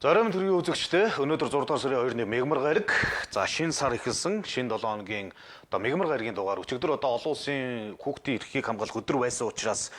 Зарим төрлийн үзэгчтэй өнөөдөр 6 дугаар сарын 2-ны мегмар гараг за шинэ сар эхэлсэн шинэ 7 хоногийн одоо мегмар гарагийн дугаар өчигдөр одоо олон улсын хүүхдийн эрхийг хамгаалах өдөр байсан учраас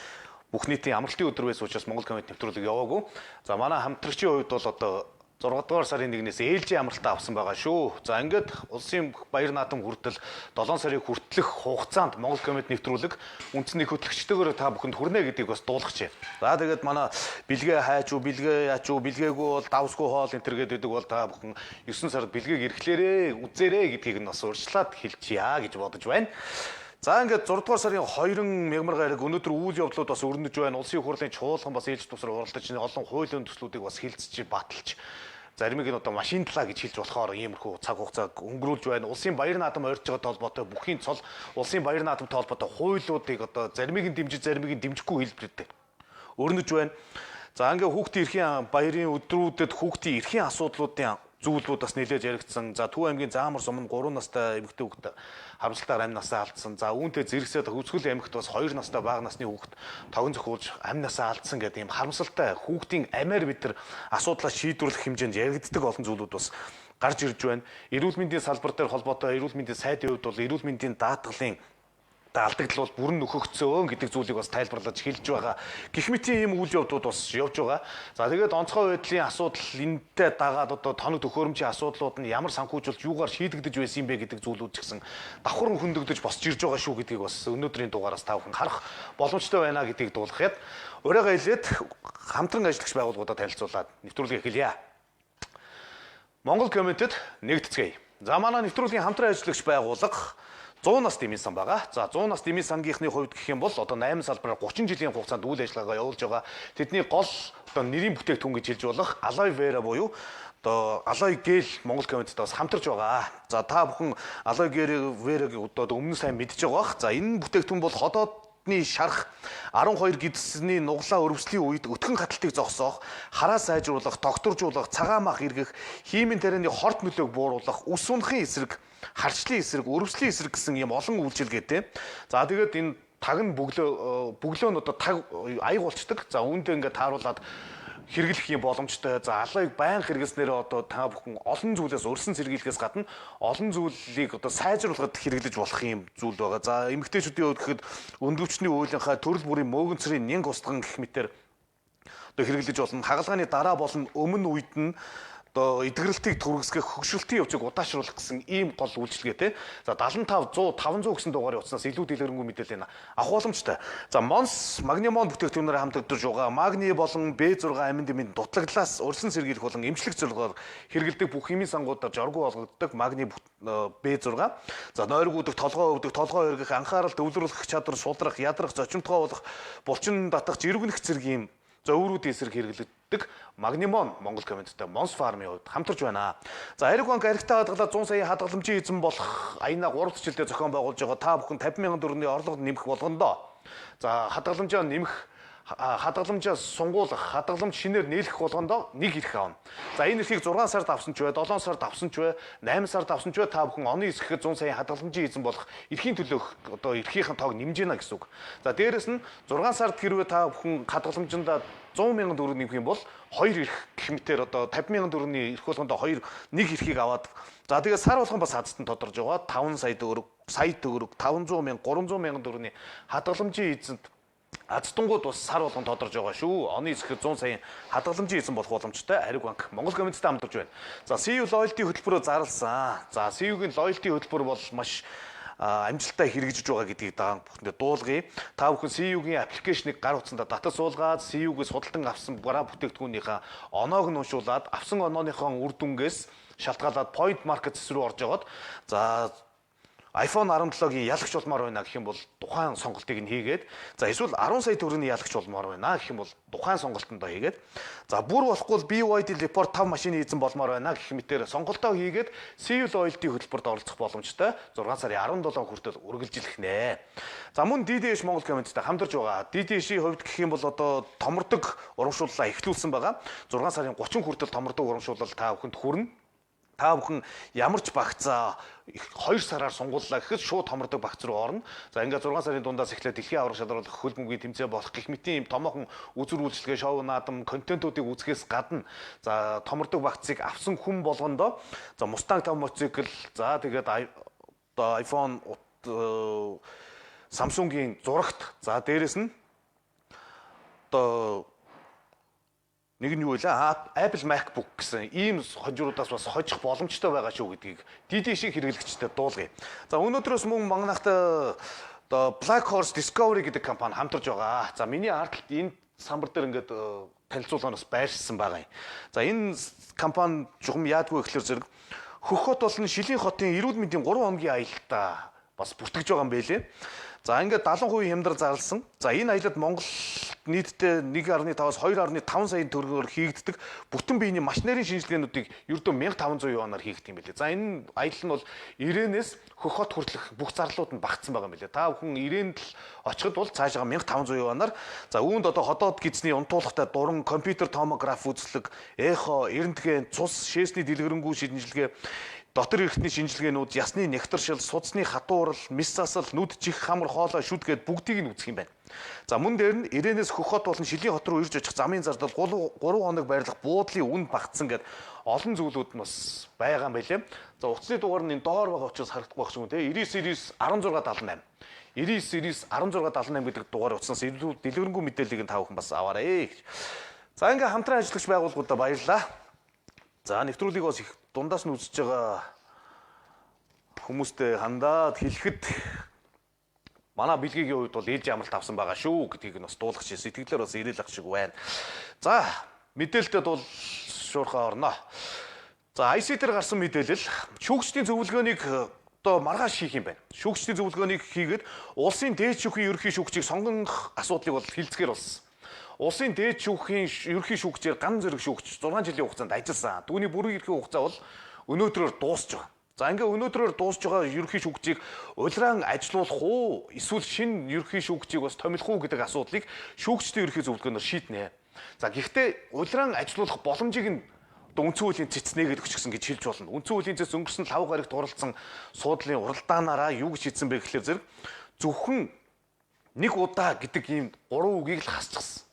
бүх нийтийн амралтын өдөр байсан учраас Монгол коммент нэвтрүүлэг яваагүй. За манай хамтрагчийн хувьд бол одоо 6 дугаар сарын 1-ээс ээлжийн амралтаа авсан байгаа шүү. За ингээд улсын баяр наадам хүртэл 7 сарын хүртэлх хугацаанд Монгол коммент нэвтрүүлэг үндэсний хөтлөгчдөөр та бүхэнд хүрнэ гэдгийг бас дуулгачээ. За тэгээд манай бэлгээ хайч уу, бэлгээ яач уу, бэлгээгүй бол давсгүй хоол энэ төр гэдэг бол та бүхэн 9 сард бэлгээг эрхлээрээ, үзээрэй гэдгийг нь бас урьдчилаад хэлчихье гэж бодож байна. За ингээд 6 дугаар сарын 2-ын мегмар гараг өнөөдөр үйл явдлууд бас өрнөж байна. Улсын их хурлын чуулган бас ээлж тусар уралдаж олон хуулийн төслүүдийг бас хилцэж баталж заримыг нь одоо машин талаа гэж хэлж болохоор иймэрхүү цаг хугацааг өнгөрүүлж байна. Улсын баяр наадам ойрж байгаа толботой бүхийн цол улсын баяр наадамтай холбоотой хуулиудыг одоо заримыг нь дэмжиж заримыг нь дэмжихгүй хэлбэртэй өрнөж байна. За ингээд хүүхдийн эрхийн баярын өдрүүдэд хүүхдийн эрхийн асуудлуудын зүйлүүд бас нэлээд яригдсан. За Төв аймгийн Заамар сумын 3 настай эмэгтэй хүүхэд харамсалтаар амь насаа алдсан. За үүнтэй зэрэгсээд Хөвсгөл аймагт бас 2 настай бага насны хүүхэд тогон зохиулж амь насаа алдсан гэдэг ийм харамсалтай хүүхдийн амиар бид нар асуудлаа шийдвэрлэх хэмжээнд яригддаг олон зүйлүүд бас гарч ирж байна. Эрүүл мэндийн салбар дээр холбоотой эрүүл мэндийн сайдын хувьд бол эрүүл мэндийн даатгалын алдагдал бол бүрэн нөхөгцөө гэдэг зүйлийг бас тайлбарлаж хэлж байгаа. Гэх мэт ийм үйл явдлууд бас явж байгаа. За тэгээд онцгой байдлын асуудал энэтэй дагаад одоо тоног төхөөрөмжийн асуудлууд нь ямар санхүүжүүлж юугаар шийдэгдэж байсан юм бэ гэдэг зүйлүүд ч гэсэн давхар хөндөгдөж босч ирж байгаа шүү гэдгийг бас өнөөдрийн дугаараас та бүхэн харах боломжтой байна гэдгийг дуулгахад урайгаа хэлээд хамтран ажиллагч байгууллагуудад танилцуулаад нэвтрүүлгээ эхэлье. Монгол комментэд нэгдэцгээе. За манай нэвтрүүлгийн хамтран ажиллагч байгууллага 100 нас дэмий сан байгаа. За 100 нас дэмий сангийнхны хувьд гэх юм бол одоо 8 салбараар 30 жилийн хугацаанд үйл ажиллагаагаа явуулж байгаа. Тэдний гол одоо нэрийн бүтээгдэхүүн гэж хэлж болох Алой Вера буюу одоо Алой гэл Монгол комменттэй бас хамтарч байгаа. За та бүхэн Алой Вераг одоо өмнө сайн мэдж байгаа бах. За энэ бүтээгдэхүүн бол ходоодны шарх 12 гидсний нуглаа өрөвслийн үед өтгөн хаталтыг зогсоох, хараа сайжруулах, докторжуулах, цагаан мах эргэх, хиймэн тарианы хорт нөлөөг бууруулах, ус унахын эсрэг, харчлын эсрэг, өрөвслийн эсрэг гэсэн ийм олон үйлчилгээтэй. За тэгээд энэ таг нь бөглөө нь одоо таг аяг болчдөг. За үүндээ ингээд тааруулаад хэрэглэх юм боломжтой. За алоыг байнга хэрэглэснээр одоо та бүхэн олон зүйлээс өрсөн сэргийлэхээс гадна олон зүйлийг одоо сайжруулахад хэрэглэж болох юм зүйл байгаа. За эмэгтэйчүүдийн хувьд гэхэд өндөвчний уулынхаа төрөл бүрийн мөөгөнцрийн нянг устган гэх мэтэр одоо хэрэглэж болно. Хагалгааны дараа болон өмнө үед нь одоо эдгэрэлтийг түргэсгэх хөгшрөлтийн явцыг удаашруулах гэсэн ийм гол үйлчилгээтэй. За 75 100 500 гэсэн дугаарыг утснаас илүү дэлгэрэнгүй мэдээлэл авах боломжтой. За Монс магнемон бүтээгдэхүүнээр хамтагдж байгаа магний болон B6 амин дэмийн дутлагдлаас урьдчилан сэргийлэх болон эмчлэх зорилгоор хэрэглэдэг бүх химийн сангуудаар жоргуу болгогддог магний B6. За нойргуудах, толгой өвдөх, толгой өргөх, анхаарал төвлөрүүлэх чадвар, сулрах, ядрах, зочимтгой болох, булчин татах, жиргэнэх зэргийн зөөврүүдийн эсрэг хэрэглэгддэг магнемон Монгол комменттэй Монс фармын хувьд хамтарч байна. За Ариг банк аригтай хадгалаад 100 сая хадгаламжийн эзэн болох аянаа 3 жилдээ зохион байгуулж байгаа та бүхэн 50,000 төгрөгийн орлого нэмэх болгондоо. За хадгаламжаа нэмэх хадгаламжаа сунгуулах, хадгаламж шинээр нээлгэх болгондоо нэг эрх авна. За энэ эрхийг 6 сард авсан ч бай, 7 сард авсан ч бай, 8 сард авсан ч бай та бүхэн оны эсрэхэд 100 сая хадгаламжийн эзэн болох эрхийн төлөөх одоо эрхийнхэн тоог нэмж гинэ гэсэн үг. За дээрэс нь 6 сард хэрвээ та бүхэн хадгаламжиндаа 100,000 төгрөг нэмэх юм бол 2 эрх гэх мэтээр одоо 50,000 төгрөгийн эрх болгондоо 2 нэг эрхийг аваад за тэгээд сар болгон бас хадтанд тодорж байгаа 5 сая төгрөг, 500,000, 300,000 төгрөгийн хадгаламжийн эзэнд Азтунгууд бас сар болгон тодорж байгаа шүү. Оны эсрэхэд 100 сая хадгаламжийн эзэн болох боломжтой Ариг банк Монгол комменттэй хамтарч байна. За CU Loyalty хөтөлбөрөөр зарласан. За CU-гийн Loyalty хөтөлбөр бол маш амжилттай хэрэгжиж байгаа гэдгийг бүхэндээ дуулгая. Та бүхэн CU-гийн аппликейшнийг гар утсандаа татаж суулгаад CU-гээс худалдан авсан бараа бүтээгдэхүүнийхээ оноог нь уншуулад авсан онооныхоо үр дүнгээс шалтгаалаад Point Markets руу орж яваад за iPhone 17-гийн ялагч болмоор байна гэх юм бол тухайн сонголтыг нь хийгээд за эсвэл 10 сая төгрөгийн ялагч болмоор байна гэх юм бол тухайн сонголтондоо хийгээд за бүр болохгүй BYD Report 5 машины эзэн болмоор байна гэх мэтээр сонголтоо хийгээд CU Loyalty хөтөлбөрт оролцох боломжтой 6 сарын 17 хүртэл үргэлжилэх нэ. За мөн DDH Монгол комменттэй хамтарч байгаа. DDH-ийн хувьд гэх юм бол одоо томордог урамшууллаа эхлүүлсэн байгаа. 6 сарын 30 хүртэл томордог урамшуулал та бүхэнд хүрнэ. Та бүхэн ямар ч багцаа 2 сараар сунгууллаа гэхэд шууд томордог багц руу орно. За ингээд 6 сарын дундаас эхлээд дэлхийн аварга шалралт хөл бөмбөгийн тэмцээн болох гэх мэт юм томоохон үзүр үйлчлэгээ, шоу, наадам, контентуудыг үзэхээс гадна за томордог багцыг авсан хүн болгондоо за Mustang 5 мотоцикл, за тэгээд одоо iPhone, Samsung-ийн зурагт, за дээрэс нь одоо нэг нь юу вэ? Apple MacBook гэсэн ийм хожруудаас бас хожих боломжтой байгаа шүү гэдгийг DD шиг хэрэглэгчдэд дуулгая. За өнөөдрөөс мөн манайхтай одоо Black Horse Discovery гэдэг компани хамтарч байгаа. За миний ард энэ самбар дээр ингээд танилцуулгаас байршсан байгаа юм. За энэ компани жухам яадгүй гэхэлэр зэрэг хөх хот болон Шилийн хотын эрүүл мэндийн 3 хоногийн аялалтаа бас бүртгэж байгаа юм байлээ. За ингээд 70% хямдар зарласан. За энэ аялалд Монгол нийтдээ 1.5-аас 2.5 сая төгрөгөөр хийгддэг бүтэн биений маш нарийн шинжилгээнүүдийг ердөө 1500 юанаар хийгдэх юм байлээ. За энэ аялал нь бол Ирээнээс хөх хот хүртэлх бүх зарлууд нь багтсан байгаа юм байлээ. Та бүхэн Ирээнд л очиход бол цаашаа 1500 юанаар за үүнд одоо ходоод гизний унтуулагтай дуран, компьютер томограф үзлэг, эхо, эрентген, цус, шээсний дэлгэрэнгүй шинжилгээ, дотор эрхтний шинжилгээнүүд, ясны нэгтаршил, судасны хатуурал, мис засал, нүд чих, хамар, хоолой, шүд гээд бүгдийг нь үзэх юм байна. За мөн дээр нь Ирээнээс хөх хот болон Шилийн хот руу ирж очих замын зардал 3 хоног байрлах буудлын үн багтсан гээд олон зүйлүүд нь бас байгаа юм байлээ. За утасны дугаар нь энэ доор байгаа учраас харагдах байх шүү дээ. 99 1678. 99 1678 гэдэг дугаар утаснаас илүү дэлгэрэнгүй мэдээллийг та бүхэн бас аваарай. За ингээ хамтран ажиллагч байгууллагуудаа баярлалаа. За нэвтрүүлгийг бас их дундаас нь үзэж байгаа хүмүүстэй хандаад хэлэхэд манай бэлгийн хувьд бол ээлж амралт авсан байгаа шүү гэдгийг нь бас дуулах чинь сэтгэлээр бас ирээл ах шиг байна. За мэдээлэлтэд бол шуурхаа орно. За ICT-ээр гарсан мэдээлэл шүүгчдийн зөвлөгөөнийг одоо маргааш хийх юм байна. Шүүгчдийн зөвлөгөөнийг хийгээд улсын дээд шүүхийн ерөнхий шүүгчийг сонгох асуудлыг бол хилцгээр болсон. Улсын дээд шүүхийн ерөнхий шүүгчээр ган зэрэг шүүгч 6 жилийн хугацаанд ажилласан. Түүний бүрэн эрхийн хугацаа бол өнөөдрөөр дуусч байгаа. За ингээ өнөөдрөөр дуусч байгаа ерөнхий шүүгчийг улиран ажилуулах уу эсвэл шинэ ерөнхий шүүгчийг бас томилох уу гэдэг асуудлыг шүүгчдийн ерөнхий зөвлөгөөнөөр шийднэ. За гэхдээ улиран ажилуулах боломжийг нь үндсэн хуулийн цэц нээгээд өчгсөн гэж хэлж болно. Үндсэн хуулийн цэц өнгөрсөн 5 гарагт оролцсон суудлын уралдаанаараа юу гэж хэлсэн бэ гэхээр зэрэг зөвхөн нэг удаа гэдэг ийм 3 үгийг л хасчихсан.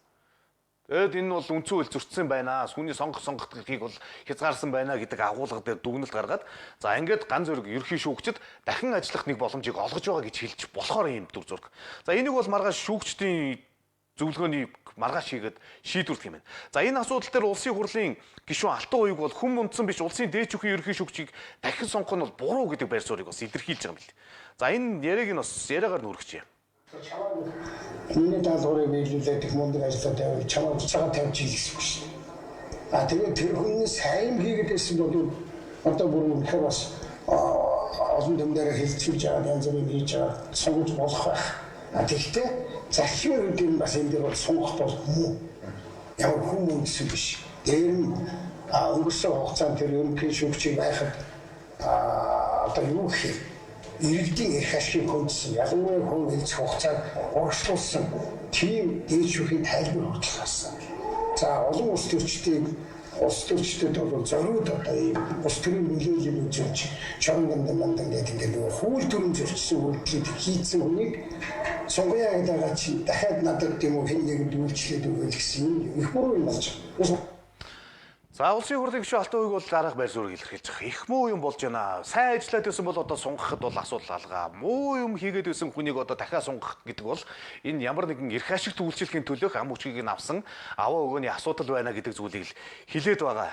Тэгэд энэ бол үндсэн хууль зөрчсөн байна. Хүний сонгохыг бол хязгаарсан байна гэдэг агуулга дээр дүгнэлт гаргаад за ингээд ганц зэрэг ерхий шүүгчд дахин ажиллах нэг боломжийг олгож байгаа гэж хэлж болохоор юм дүр зураг. За энийг бол маргааш шүүгчдийн зөвлөгөөний маргааш хийгээд шийдвэрлэх юм байна. За энэ асуудал дээр улсын хурлын гишүүн Алтан уяг бол хүн мөндсөн биш улсын дээд шүүхийн ерхий шүүгчийг дахин сонгох нь бол буруу гэдэг байр суурийг бас илэрхийлж байгаа юм билээ. За энэ яриаг нь бас яриагаар нь үргэлжлэе. Миний даалгаврыг биелүүлээд их мундаг ажиллаа тавьж чамд цагаан тавьж хийх гэсэн шүү. Тэгээд тэр хүн сайн хийгээд байсан бол одоо бүр үнэхээр бас олон тэмдэрэ хэлцүүлж байгаа янз бүрийн хийж байгаа сонгож болох байх. Тэгэхдээ захирын үед нь бас энэ дээр бол сонгох болов. Ямар хүмүүс биш. Дээр нь өнгөрсөн хугацаанд тэр ерөнхий шүүгчийг байхад одоо юу гэх юм иргэдийн эрх ашигыг хүндсэн ялангуяа хүн хэлц хугацааг урагшлуулсан тийм дээд шүүхийн тайлбар хүртэл гарсан. За олон улс төрчдөд бол зориуд одоо ийм улс төрийн нөлөөлөл үзүүлж чорон мандан гэдэг ингээд хууль төрийн зөрчсөн үйлдэлийг хийцэн хүнийг сонгоё гэдэг чинь дахиад надад тийм үү хэн нэгэнд үйлчлээд өгөх гэсэн юм их буруу юм болж байна. За улсын хурлын гишүүн Алтан уяг бол дараах байр суурийг илэрхийлж байгаа. Их муу юм болж байна. Сайн ажиллаад байсан бол одоо сунгахад бол асуудал алгаа. Муу юм хийгээд байсан хүнийг одоо дахиад сунгах гэдэг бол энэ ямар нэгэн эрх ашигт үйлчлэхийн төлөөх ам хүчийг нь авсан аваа өгөөний асуудал байна гэдэг зүйлийг л хилээд байгаа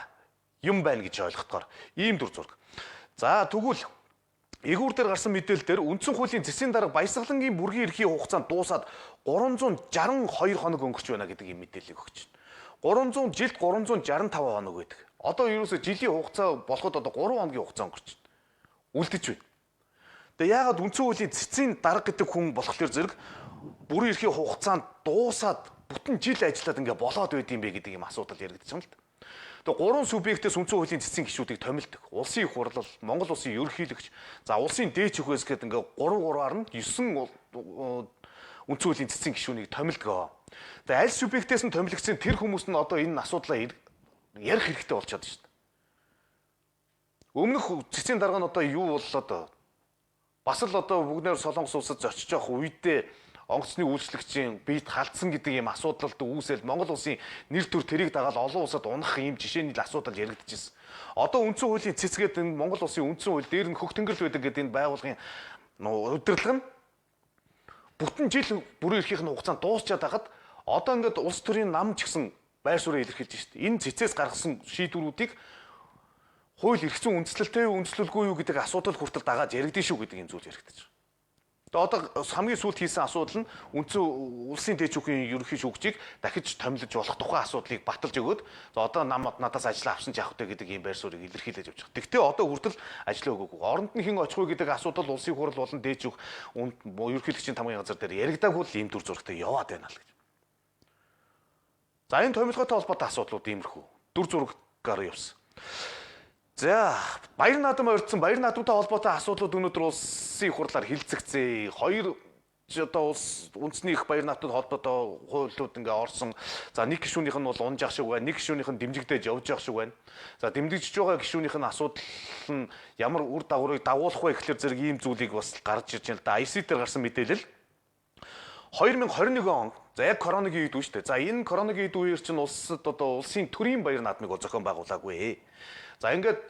юм байна гэж ойлгохдоор ийм дүр зураг. За тэгвэл Игүүр дээр гарсан мэдээлэл дээр үндсэн хуулийн цэцгийн дарга Баясгалангийн бүргийн эрхийн хугацаанд дуусаад 362 хоног өнгөрч байна гэдэг ийм мэдээллийг өгч байна. 300 жилд 365 хоног байдаг. Одоо ерөөсөө жилийн хугацаа болоход одоо 3 хоногийн хугацаа өнгөрч байна. Үлдэж байна. Тэгээ яагаад үндсэн хуулийн цэцгийн дарга гэдэг хүн болохоор зэрэг бүрийн эрхийн хугацаанд дуусаад бүтэн жил ажиллаад ингээ болоод байд юм бэ гэдэг юм асуудал яригдчих юм л та. Тэгээ 3 субъектээс үндсэн хуулийн цэцгийн гишүүдийг томилдог. Улсын их хурлал, Монгол улсын ерөнхийлөгч, за улсын дээд шүүхээс гээд ингээ 3-3-аар нь 9 үндсэн хуулийн цэцгийн гишүүнийг томилдог. Тэгээ аль субъектээс нь томилогдсон тэр хүмүүс нь одоо энэ асуудлаа ярих хэрэгтэй болчиход байна шүү дээ. Өмнөх цэцгийн дарга нь одоо юу боллоо бас л одоо бүгдээр Солонгос улсад зочиж явах үедээ онгоцны үйлчлэгчийн биед халдсан гэдэг ийм асуудалд үүсэл Монгол улсын нэр төр тэрийг дагаад олон улсад унах ийм жишээний асуудал яригдчихсэн. Одоо үндсэн хуулийн цэцгээд энэ Монгол улсын үндсэн хууль дээр нь хөх тэнгэрл байдаг гэдэг энэ байгууллагын удирдлага нь бүтэн жил бүрийн эрхийнх нь хугацаанд дуусчаад байхад одоо ингээд улс төрийн нам ч гэсэн байр суурь илэрхийлж шүү дээ. Энэ цэцээс гаргасан шийдвэрүүдийг хууль эрх зүйн үндэслэлтэй юу үндэслэлгүй юу гэдэг асуудал хүртэл дагаад яригдэн шүү гэдэг энэ зүйл яригдаж байна. Одоо хамгийн сүүлд хийсэн асуудал нь үндсэн улсын дэжүүхийн ерөнхий шүүгчийг дахиж томилж болох тухай асуудлыг баталж өгөөд одоо надаас ажиллаа авсан ч явах хэрэгтэй гэдэг ийм байр суурийг илэрхийлж явж байгаа. Тэгвэл одоо хүртэл ажиллаа өгөөгүй. Оронд нь хэн очих вэ гэдэг асуудал улсын хурал болон дэжүүх ерөнхийлөгчийн тамгын газар дээр яригдаагүй л ийм дүр зурагтай яваад байна л гэж. За энэ томилгоотой холбоотой асуудлууд иймэрхүү дүр зургаар явсан. За баяр наадам ойртсон баяр наадамтай холбоотой асуудлууд өнөөдөр улсын хурлаар хилцэгцээ. Хоёр одоо улс үндэсний их баяр наадамтай холбоотой хуулиуд ингээ орсон. За нэг гишүүнийх нь бол унжаах шиг байна. Нэг гишүүнийх нь дэмжигдэж явж явах шиг байна. За дэмжигдэж байгаа гишүүнийх нь асуудал нь ямар үр дагаврыг дагуулах вэ гэхэлэр зэрэг ийм зүйлийг бас гарч ирж байна л да. IC дээр гарсан мэдээлэл 2021 он за яг коронавигийн үед үү шүү дээ. За энэ коронавигийн үед чинь улсад одоо улсын төрийн баяр наадмыг зохион байгуулаагүй. За ингээд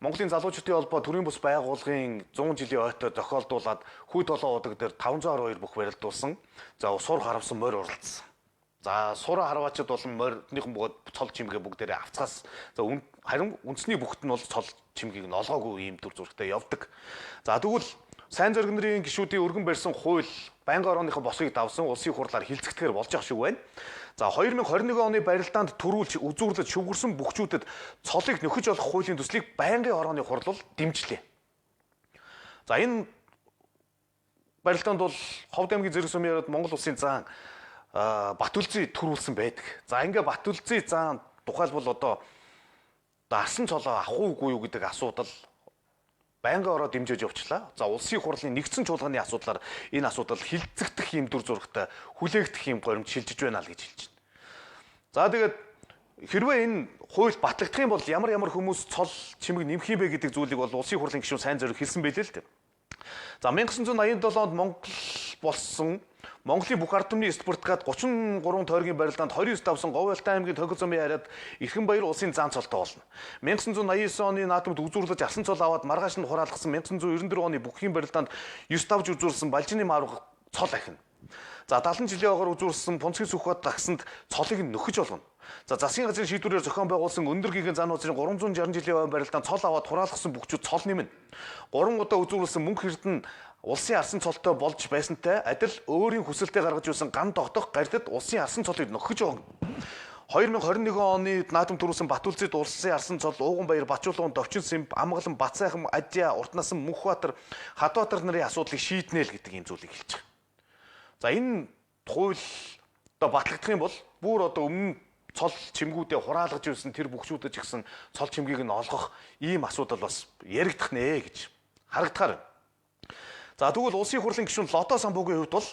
Монголын залуучуудын холбоо төрийн бус байгууллагын 100 жилийн ойтой зохиолдуулаад хүй толгой удаг дээр 512 бүх барилдуулсан. За сур харавсан морь уралдсан. За сур хараваачд болон морьныхан бөгөөд цол чимгээ бүгдээрээ авцгаас. За харин үндэсний бүхт нь бол цол чимгийг нь олгоогүй ийм дүр зурагтай явдаг. За тэгвэл сайн зориг нарын гишүүдийн өргөн барьсан хууль байнгын орооныхон босыг давсан улсын хурлаар хилцэгдэхээр болж ах шиг байна. За 2021 оны барилдаанд төрүүлж үзүүрлэж шүгэрсэн бүхчүүдэд цолыг нөхөж олох хуулийн төслийг байнгын орооны хурал дэмжлээ. За энэ барилдаанд бол Ховд аймгийн зэрэг сумын яриад Монгол улсын зан Батүлзий төрүүлсэн байдаг. За ингээ Батүлзий зан тухайлбал одоо дарсан цолоо авах уугүй юу гэдэг асуудал байнгын ороо дэмжиж явчлаа. За улсын хурлын нэгдсэн чуулганы асуудлаар энэ асуудал хилцэгдэх юм дүр зурагтай хүлээгдэх юм горимж шилжиж байна л гэж хэлж байна. За тэгээд хэрвээ энэ хууль батлагдах юм бол ямар хүмүүс цол чимэг нэмэх юм бэ гэдэг зүйлийг бол улсын хурлын гишүүн сайн зориг хэлсэн байлээ л дээ. За 1987 онд Монгол болсон Монголын бүх ард түмний спортгад 33 тойргийн барилдаанд 29 давсан Говьалтай аймгийн Тохиол замын хараад Эрхэнбаяр улсын зан цолтой болно. 1989 оны наадамд үзүүрлэж асан цол аваад маргааш нь хураалгасан 1994 оны бүххийн барилдаанд 9 давж үзүүлсэн Балжины мааврах цол ахина. За 70 жилийн оогоор үзүүлсэн Пунцгийн сүхбат тагсанд цолыг нь нөхөж болгоно. За засгийн газрын шийдвэрээр зохион байгуулсан өндөр гэгээн зан хуучрын 360 жилийн ойн барилдаанд цол аваад хураалгасан бүхчүүд цол нэмнэ. 3 удаа үзүүлсэн мөнх эрдэнэ улсын арсан цолтой болж байсантай адил өөрийн хүсэлтэд гаргаж ирсэн ган тогтох гардад улсын арсан цолыг нөхөж өгнө. 2021 оны наадам төрүүлсэн Батүлзийд улсын арсан цол Ууган баяр, Бачуулган, Довчин Сэмб, Амгалан, Бацайхан, Адиа, Уртнасан, Мөнхбаатар, Хадбаатар нарын асуудлыг шийднэ л гэдэг ийм зүйлийг хэлж байгаа. За энэ хууль одоо батлагдах юм бол бүр одоо өмнө цол чимгүүдээ хураалгаж ирсэн тэр бүхчүүдэд ч гэсэн цол чимгийг нь олгох ийм асуудал бас яригдах нэ гэж харагдахаар. За тэгвэл улсын хурлын гишүүн Лодо Самбуугийн хувьд бол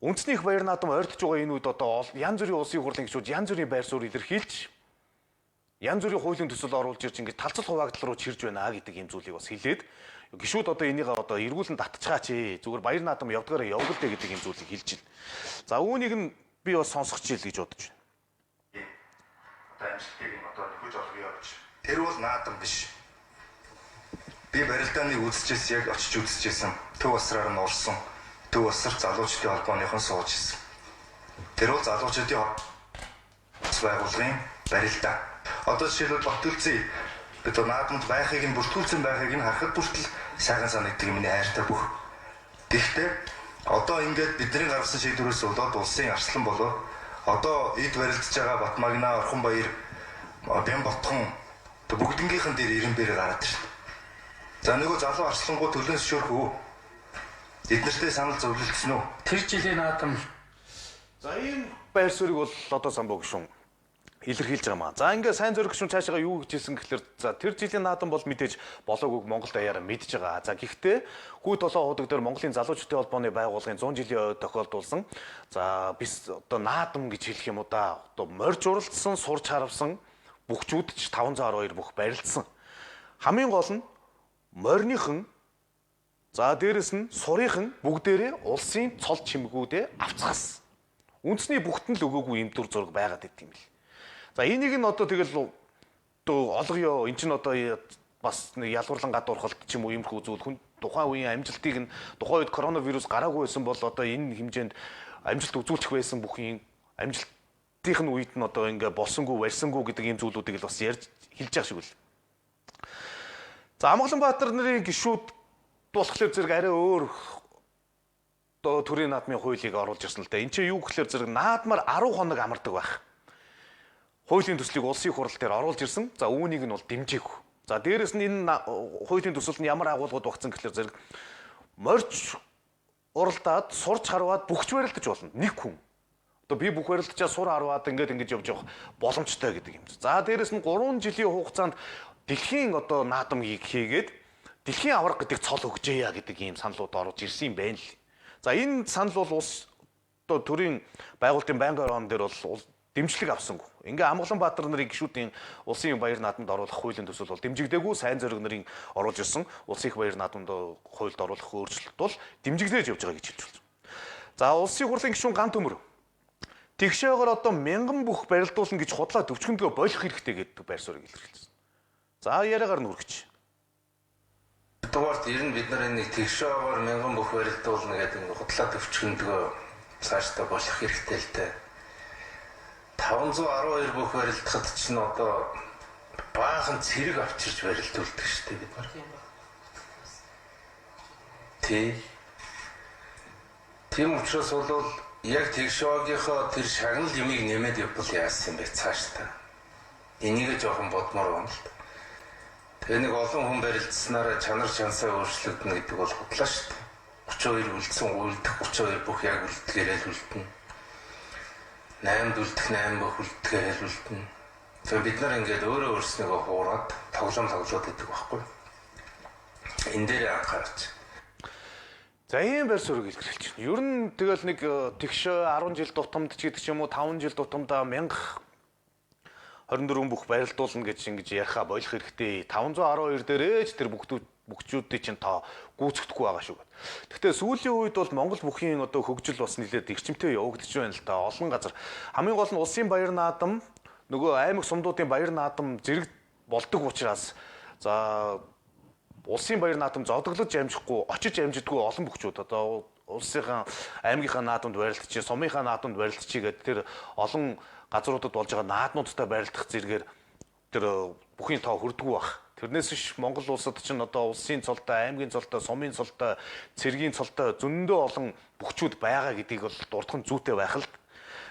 үндэсний их баяр наадам ойртож байгаа энэ үед одоо янз бүрийн улсын хурлын гишүүд янз бүрийн байр суурь илэрхийлж янз бүрийн хуулийн төсөл оруулж ирж ингэж талцал хуваагдал руу чирж байна гэдэг ийм зүйлийг бас хэлээд гишүүд одоо энийг одоо эргүүлэн татчихаач зүгээр баяр наадам явдгаараа явгал дээ гэдэг ийм зүйлийг хэлж байна. За үүнийг нь би бас сонсох чийл гэж бодож байна. Одоо амжилтыг одоо нөхөж олгоё гэж. Тэр бол наадам биш. Би барилдааны үзчихээс яг очиж үзчихсэн. Төв усраар нь урсан. Төв усар залуучдын холбооныхон сууж ирсэн. Тэр бол залуучдын байгууллагын барилдаа. Одоо жишээлбэл Батүлзий бид наадамд байхыг нь бүртгүүлсэн байхыг нь харахад бүртэл сайхан санагддаг миний хайртай бүх. Гэхдээ одоо ингээд бидний гаргасан шийдвэрээс болоод улсын арслан болоо одоо эд барилдаж байгаа Батмагна, Орхонбаяр, Бямботхон бүгднгийнхэн дээр ирэмбэр гараад ирсэн. За нөгөө залуу арслангуу төлөөн зөвшөөрөх үү? Эднэртэй санал зөвлөлдсөн үү? Тэр жилийн наадам. За ийм байр суурийг бол Лодо Самбуу гишүүн илэрхийлж байгаа маа. За ингээ сайн зориг гишүүн цаашаа юу гэж хэлсэн гэхэлэр за тэр жилийн наадам бол мэдээж болоогүйг Монгол даяараа мэдж байгаа. За гэхдээ хүү толгой удаг дээр Монголын залуучдын холбооны байгууллагын 100 жилийн ой тохиолдуулсан. За бис одоо наадам гэж хэлэх юм уу да. Одоо морж уралдсан, сурч харавсан бүхчүүд ч 512 бүх барилдсан. Хамгийн гол нь морьныхан За дээрэс нь сурынхан бүгдээрээ улсын цол чимгүүдээ авцгаас. Үндэсний бүхтэн л өгөөгүй юм дүр зураг байгаад байт юм бэл. За энийг нь одоо тэгэл одоо олгоё. Эн чинь одоо бас ялгуурлан гадуурхалт ч юм уу иймэрхүү зүйл хүн тухайн үеийн амжилтыг нь тухайн үед коронавирус гараагүй байсан бол одоо энэ хэмжээнд амжилт үзүүлчих байсан бүхний амжилтынх нь үед нь одоо ингээ болсонгүй барьсангүй гэдэг ийм зүйлүүдийг л бас ярьж хэлж байгаа шиг үл. За Амгаланбаатар нарын гишүүд болохоор зэрэг арай өөр одоо төрийн наадмын хуулийг оруулж ирсэн л да. Энд чинь юу гэхээр зэрэг наадмаар 10 хоног амардаг байх. Хуулийн төслийг улсын хурал дээр оруулж ирсэн. За үүнийг нь бол дэмжээгүй. За дээрэс нь энэ хуулийн төсөлд нь ямар агуулгууд багцсан гэхээр зэрэг морж уралдаад сурч харваад бүхч барилдаж болно. Нэг хүн. Одоо би бүх барилдачаа сур харваад ингэж явж явах боломжтой гэдэг юм. За дээрэс нь 3 жилийн хугацаанд дэлхийн одоо наадмыг хийгээд дэлхийн авраг гэдэг цол өгчээя гэдэг ийм саналууд орж ирсэн юм байна л. За энэ санал бол улс одоо төрийн байгуулалтын байнгын орон дээр бол дэмжлэг авсангүй. Ингээ Амгаланбаатар нарын гишүүдийн улсын баяр наадамд оруулах хуулийн төсөл бол дэмжигдээгүй, сайн зориг нарын оруулж ирсэн улсын их баяр наадамд хуульд оруулах өөрчлөлт бол дэмжигдээж явж байгаа гэж хэлж байна. За улсын хурлын гишүүн Ган Төмөр тэгшээгээр одоо мянган бүх барилдуулна гэж худлаа төвчгөндөө болох хэрэгтэй гэдэг байр суурийг илэрхийлсэн. За яриагаар нь хүргэж. Тэгвэл ер нь бид нар нэг тэгшээгээр мянган бүх барилдуулна гэдэг худлаа төвчгөндөө цаашдаа болох хэрэгтэй л дээ. 512 бүх барилдахад чинь одоо баахан цэрэг авчирч барилдуулдаг шүү дээ бид нар. Тийм учраас бол яг тэгшөөгийнхөө тэр шагнал юмыг нэмээд явбал яасан юм бэ цаашдаа. Энийг жоохон бодмоор байна л да. Тэгээ нэг олон хүн барилдсанараа чанар чансаа өөрчлөгдөнө гэдэг бол худлаа шүү дээ. 32 үлдсэн үлдэх 32 бүх яг үлдгээрээ л үлдэнэ. 8 үлдэх 8 бүх үлдгээрээ л үлдэнэ. Тэгээ бид нар ингээд өөрөө өөрснийгөө хуураад тоглоод идэг байхгүй. Энэ дээр анхаарч. За ийм байр суурийг илэрхийлж байна. Ер нь тэгэл нэг тэгшээ 10 жил дутамд ч гэдэг ч юм уу 5 жил дутамдаа 1024 бүх барилдуулна гэж ингэж яриха болох хэрэгтэй. 512 дээрээч тэр бүгчүүдийн чинь тоо гүйцэхдэггүй байгаа шүү. Гэхдээ сүүлийн үед бол Монгол бүхийн одоо хөгжил бас нэлээд эрчимтэй явагдаж байна л да. Олон газар хамгийн гол нь улсын баяр наадам нөгөө аймаг сумдуудын баяр наадам зэрэг болдог учраас за улсын баяр наадам зодоглож амжихгүй очиж амжидгүй олон бүхчүүд одоо улсынхаа аймгийнхаа наадамд барилдаж чи сумынхаа наадамд барилдаж чи гэдэг тэр олон газруудад болж байгаа наадмуудтай барилдах зэрэгээр тэр бүхийн тоо хүрдэггүй баг. Тэрнээс биш Монгол улсад чинь одоо улсын цолтой, аймгийн цолтой, сумын цолтой, цэргийн цолтой зөндөө олон бүхчүүд байгаа гэдгийг бол дурдхан зүйтэй байх л.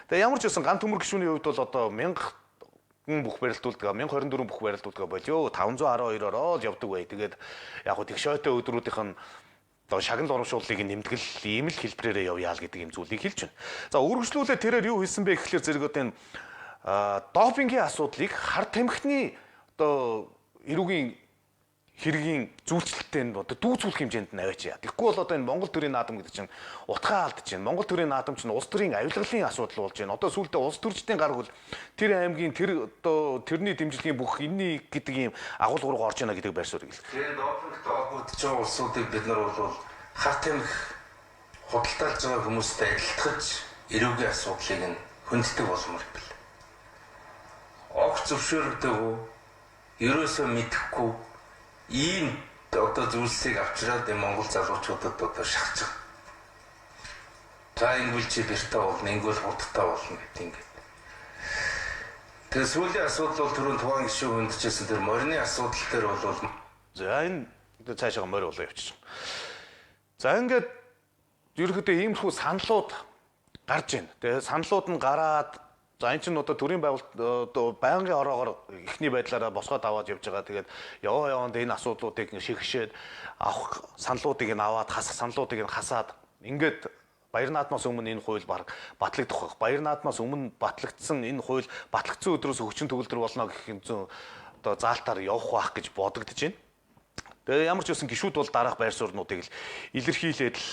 Тэгээ ямар ч байсан Ган Төмөр гишүүний хувьд бол одоо 1000 бүх барилдуулдаг 1024 бүх барилдуулдаг болоо 512-оор л явдаг бай. Тэгээд яг хөө тэгшөөтэй өдрүүдийнх нь одоо шагнал урамшууллыг нэмтгэл ийм л хэлбэрээрээ явъя л гэдэг юм зүйлийг хэлж байна. За үргэлжлүүлээ тэрээр юу хэлсэн бэ гэхэлэр зэрэг одоо энэ допингийн асуудлыг хар тамхины одоо эрүүгийн хэргийн зүйлчлэлтэй нь одоо дүүцүүлэх хэмжээнд нь аваач яа. Тэгэхгүй бол одоо энэ Монгол төрийн наадам гэдэг чинь утгаа алдаж байна. Монгол төрийн наадам чинь улс төрийн авилгалын асуудал болж байна. Одоо сүүлдээ улс төрчдийн гар хөл тэр аймгийн тэр одоо тэрний дэмжлэгийн бүх энэний гэдэг ийм агуулга руу орж байна гэдэг байр суурийг л. Тэгээд допингтой холбогдож байгаа улсуудыг бид нар бол хар тамхи худалдаалж байгаа хүмүүстэй адилтгаж эрүүгийн асуудлыг нь хөнддөг болмоор бил. Огт зөвшөөрдөггүй, ерөөсөө мэдэхгүй ийм одоо зүйлсийг авчираад Монгол залуучуудад одоо шахаж байгаа. За ингүүл чи бэртэ болно, ингүүл хурдтай болно гэдэг ингээд. Тэгээ сүүлийн асуудал бол түрүүн тухайн гишүүн хүндчихсэн тэр морины асуудал дээр бол за энэ цаашаа морь болоо явчих. За ингээд ерөнхийдөө иймэрхүү саналууд гарч байна. Тэгээ саналууд нь гараад за энэ чинь одоо төрийн байгуулалт одоо байнгын ороогоор эхний байдлаараа босгоод аваад явж байгаа. Тэгээд яванд энэ асуудлуудыг шигшээд авах саналуудыг нь аваад хасах саналуудыг нь хасаад ингээд баяр наадмаас өмнө энэ хууль баг батлагдах байх. Баяр наадмаас өмнө батлагдсан энэ хууль батлагдсан өдрөөс өгчин төгөлдөр болно гэх юм зэн одоо заалтаар явах байх гэж бодогдож байна. Тэгээ ямар ч үсэн гишүүд бол дараах байр суурнуудыг л илэрхийлээд л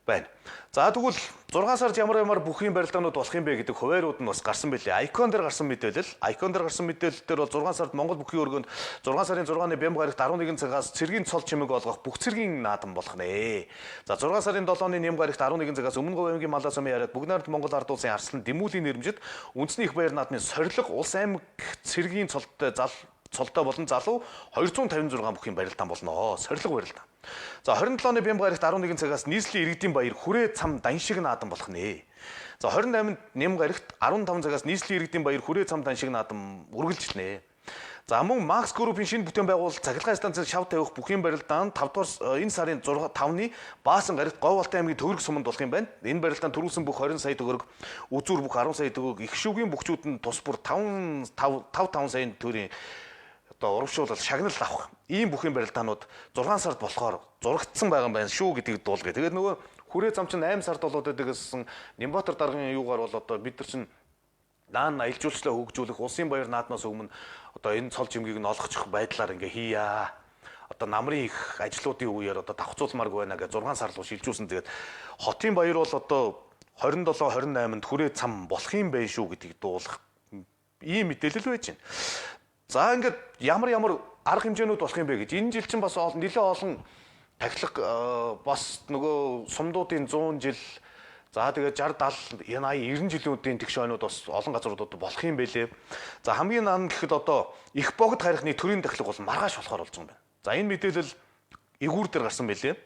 байна. За тэгвэл 6 сард ямар бүх юм барилдаанууд болох юм бэ гэдэг хуваарууд нь бас гарсан байлээ. Icon дээр гарсан мэдээлэл. Icon дээр гарсан мэдээлэл дээр бол 6 сард Монгол бүхий өргөнд 6 сарын 6-ны Бям гарагт 11 цагаас цэргийн цол чимэг олгох бүх цэргийн наадам болох нэ. За 6 сарын 7-ны Нэм гарагт 11 цагаас Өмнө Говь аймгийн Малаа сумын яриад Бүгд найрамд Монгол ард улсын арслан Дэмүүлийн нэрмжид үндэсний их баяр наадмын сорилго улс аймаг цэргийн цолтой болон залуу 256 бүхий барилдаан болно. Сорилго барилдаан. За 27-ны Бям гарагт 11 цагаас нийслэлийн иргэдийн баяр хүрээ цам даншиг наадам болох нэ. За 28-нд Нэм гарагт 15 цагаас нийслэлийн иргэдийн баяр хүрээ цам даншиг наадам үргэлжилнэ. За мөн Макс Группийн шинэ бүтээн байгуулалт цахилгаан станцыг шав тавих бүхий барилдаан 5 дугаар энэ сарын 5-ны Баасан гарагт Говь Алтай аймгийн Төвөрг суманд болох юм байна. Энэ барилдаан төрүүлсэн бүх 20 сая төгрөг, үзүүр бүх 10 сая төгрөг, их шүүгийн бүхчүүд нь тус бүр 5 сая төгрөгийн урамшуулал шагнал авах ийм бүхий барилдаанууд 6 сард болохоор зурагдсан байгаа юм байна шүү гэдгийг дуулгая. Тэгээд нөгөө хүрээ зам чинь 8 сард болоод байдагсан Нямбатар даргын юугаар бол одоо бид нар чинь даан аялал жуулчлалаа хөгжүүлэх улсын баяр наадмаас өмнө одоо энэ цол жимгийг нь олгочих байдлаар ингээ хийя. Одоо намрын их ажлуудын үеэр одоо давхцуулмааргүй байна гэж 6 сар руу шилжүүлсэн. Тэгээд хотын баяр бол одоо 27 28-нд хүрээ цам болох юм байна шүү гэдгийг дуулах ийм мэдээлэл байж байна. За ингээд ямар арга хэмжээнүүд болох юм бэ гэж энэ жил чинь бас нэлээд олон тахилга бас нөгөө сумдуудын 100 жил за тэгээд 60 70 80 90 жилүүдийн тэгш ойнууд бас олон газруудад болох юм байлээ. За хамгийн наан гэхэд одоо их богд харихны төрийн тахилга бол маргааш болохоор болж байгаа юм байна. За энэ мэдээлэл эгүүр дээр гарсан байлээ.